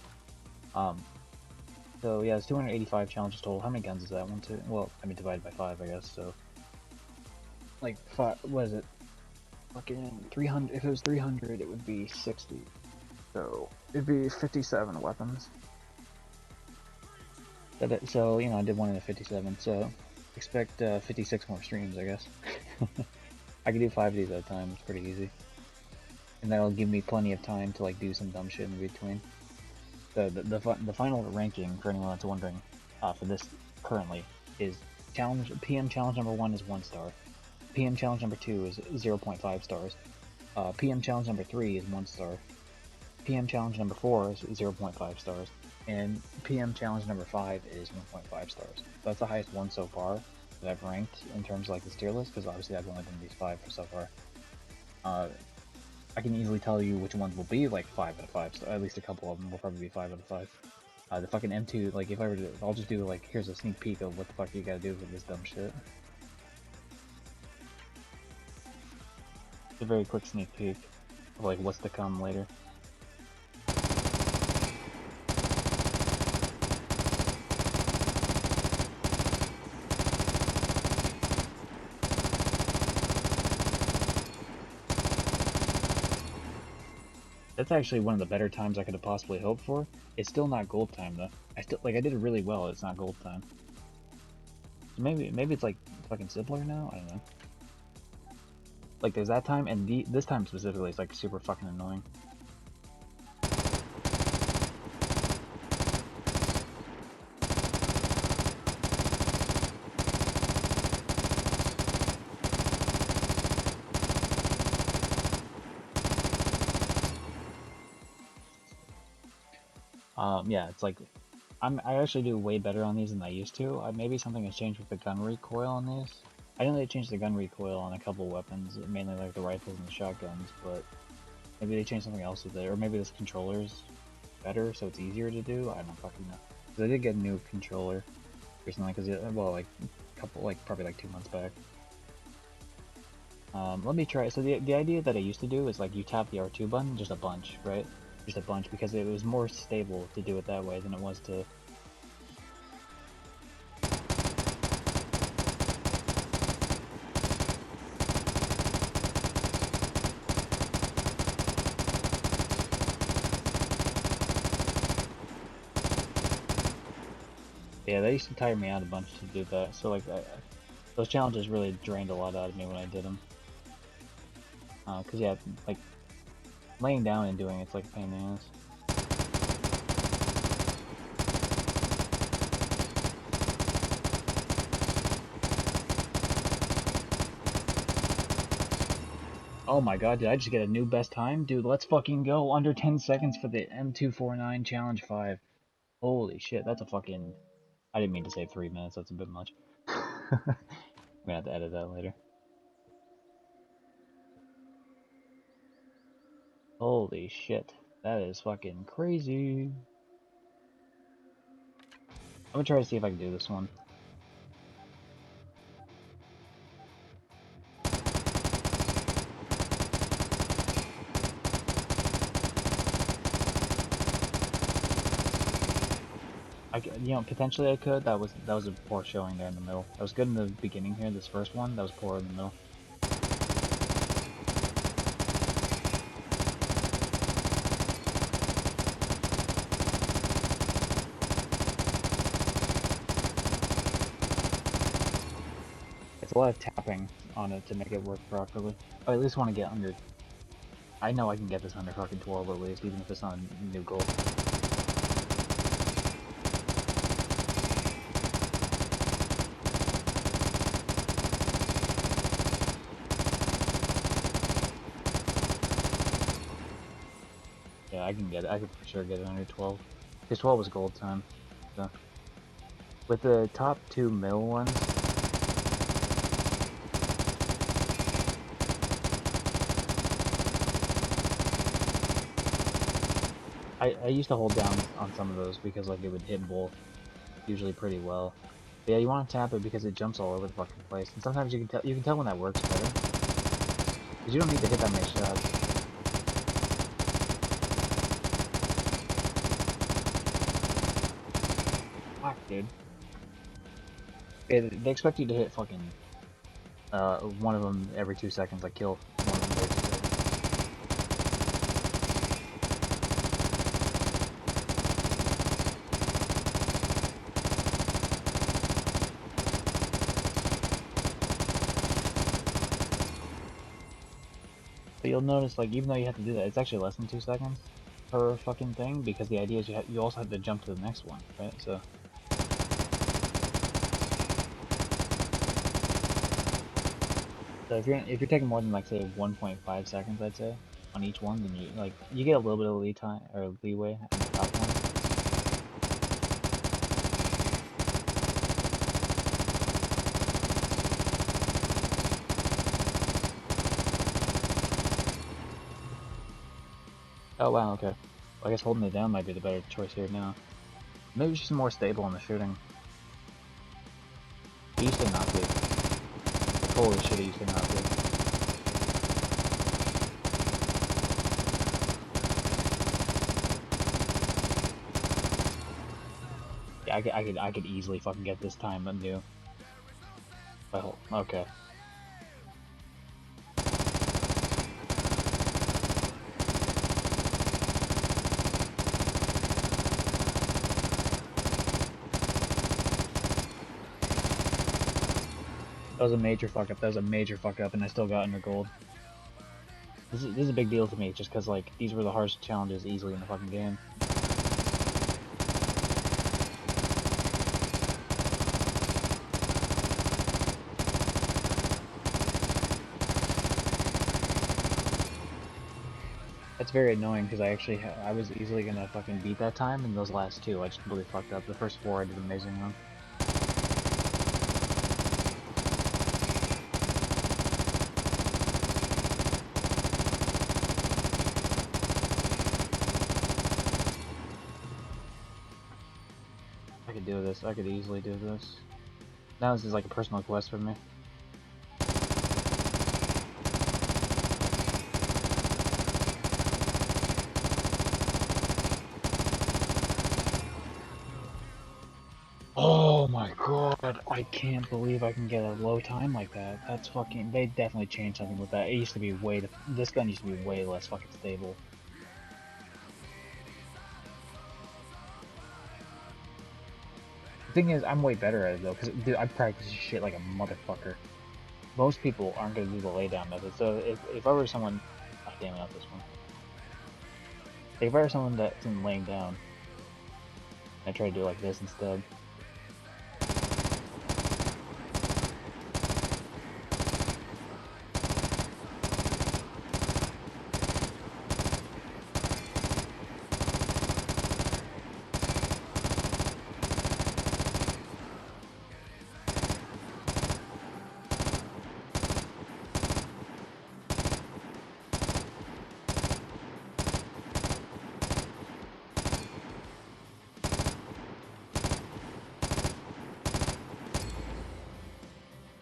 Um, so yeah, it's 285 challenges total. How many guns is that one? Well, I mean divided by 5, I guess. So like five. What is it? Fucking 300. If it was 300, it would be 60. So it'd be 57 weapons. So you know, I did one in the 57. So expect 56 more streams, I guess. I can do 5 of these at a time. It's pretty easy, and that'll give me plenty of time to like do some dumb shit in between. So the final ranking, for anyone that's wondering, for this currently is PM challenge number 1 is 1 star. PM challenge number 2 is 0.5 stars. PM challenge number 3 is 1 star. PM challenge number 4 is 0.5 stars. And PM challenge number 5 is 1.5 stars. That's the highest one so far that I've ranked in terms of like this tier list, because obviously I've only done these 5 for so far. I can easily tell you which ones will be like 5 out of 5, so at least a couple of them will probably be 5 out of 5. The fucking M2, like if I were to, I'll just do like, here's a sneak peek of what the fuck you gotta do with this dumb shit. a very quick sneak peek of like what's to come later. That's actually one of the better times I could have possibly hoped for. It's still not gold time though. I did it really well. It's not gold time. So maybe it's like fucking simpler now. I don't know. Like there's that time, and this time specifically, it's like super fucking annoying. Yeah, it's like I actually do way better on these than I used to. Maybe something has changed with the gun recoil on these. I know they changed the gun recoil on a couple weapons, mainly like the rifles and the shotguns, but maybe they changed something else with it, or maybe this controller's better, so it's easier to do. I don't fucking know. Because I did get a new controller recently, because well, like a couple, like probably like 2 months back. Let me try. So the idea that I used to do is like you tap the R2 button just a bunch, right? Just a bunch, because it was more stable to do it that way than it was to. Yeah, they used to tire me out a bunch to do that. So like, those challenges really drained a lot out of me when I did them. Cause yeah, like laying down and doing it's like a pain in the ass. Oh my god, did I just get a new best time? Dude, let's fucking go! Under 10 seconds for the M249 Challenge 5. Holy shit, that's a fucking... I didn't mean to say 3 minutes, that's a bit much. I'm gonna have to edit that later. Holy shit, that is fucking crazy. I'm gonna try to see if I can do this one. Potentially I could. That was a poor showing there in the middle. That was good in the beginning here, this first one. That was poor in the middle. It's a lot of tapping on it to make it work properly. I at least want to get under... I know I can get this under fucking 12 at least, even if it's not a new goal. Yeah, I can get it. I could for sure get it under 12. Because 12 was gold time. So. With the top 2 middle ones... I used to hold down on some of those because like it would hit both usually pretty well. But yeah, you want to tap it because it jumps all over the fucking place. And sometimes you can tell when that works better. Because you don't need to hit that many shots. Fuck, dude. They expect you to hit fucking one of them every 2 seconds, like kill one of them every 2 seconds. But you'll notice, like, even though you have to do that, it's actually less than 2 seconds per fucking thing, because the idea is you also have to jump to the next one, right? So if you're taking more than like say 1.5 seconds, I'd say on each one, then you get a little bit of lead time or leeway on the top one. Oh wow, okay. Well, I guess holding it down might be the better choice here now. Maybe it's just more stable in the shooting. It used to not be. Holy shit, it used to not be. I could easily fucking get this time undo. Well, okay. That was a major fuck up. That was a major fuck up, and I still got under gold. This is a big deal to me, just because like these were the hardest challenges easily in the fucking game. That's very annoying because I was easily gonna fucking beat that time, and those last two I just completely fucked up. The first four I did amazing on. I could do this. I could easily do this. Now this is like a personal quest for me. Oh my god, I can't believe I can get a low time like that. That's fucking, they definitely changed something with that. It used to be this gun used to be way less fucking stable. The thing is, I'm way better at it though, because dude, I practice this shit like a motherfucker. Most people aren't gonna do the laydown method, so if I were someone, oh damn it, not this one. If I were someone that's in laying down, I try to do it like this instead.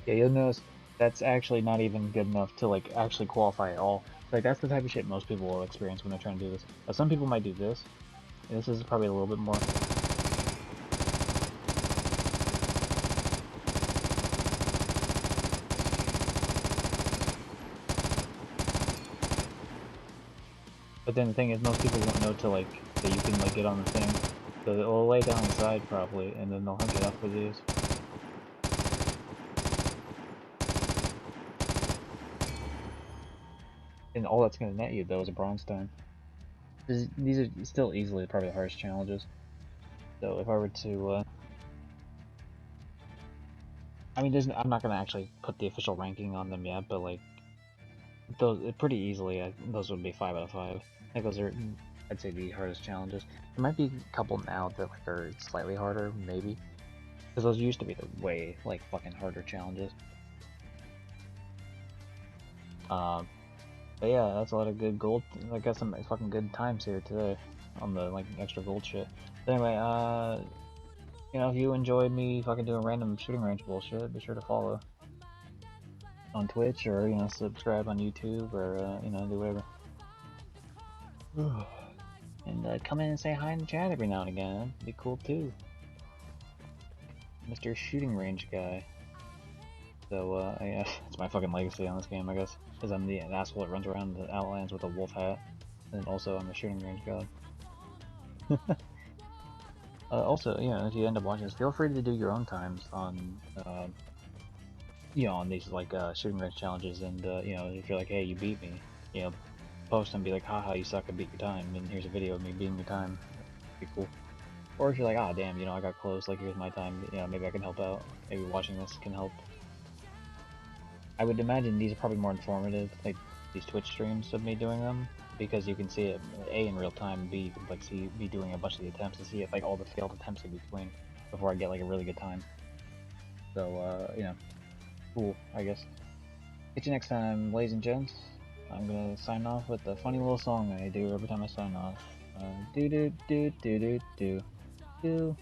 Yeah, you'll notice that's actually not even good enough to like actually qualify at all. Like that's the type of shit most people will experience when they're trying to do this. Some people might do this. And this is probably a little bit more. But then the thing is, most people won't know to like that you can like get on the thing. So they'll lay down the side probably, and then they'll hook it up with these. And all that's gonna net you though is a bronze time. These are still easily probably the hardest challenges. So if I were to, I mean, I'm not gonna actually put the official ranking on them yet, but like those pretty easily, those would be 5 out of 5. I think those are, I'd say, the hardest challenges. There might be a couple now that like are slightly harder, maybe, because those used to be the way like fucking harder challenges. But yeah, that's a lot of good gold. I got some fucking good times here today on the like extra gold shit. But anyway, you know, if you enjoyed me fucking doing random shooting range bullshit, be sure to follow on Twitch, or you know, subscribe on YouTube, or you know, do whatever. And come in and say hi in the chat every now and again. That'd be cool too, Mr. Shooting Range Guy. So yeah, it's my fucking legacy on this game, I guess, because I'm the asshole that runs around the Outlands with a wolf hat, and also I'm a shooting range god. Also, you know, if you end up watching this, feel free to do your own times on, you know, on these like shooting range challenges, and you know, if you're like, hey, you beat me, you know, post and be like, haha, you suck, I beat your time, and here's a video of me beating your time. That'd be cool. Or if you're like, ah, damn, you know, I got close, like here's my time, you know, maybe I can help out. Maybe watching this can help. I would imagine these are probably more informative, like these Twitch streams of me doing them, because you can see it A in real time, B you can like see me doing a bunch of the attempts and see it like all the failed attempts in between before I get like a really good time. So you know, cool, I guess. Catch you next time, ladies and gents. I'm gonna sign off with a funny little song I do every time I sign off. Do do do do do do do.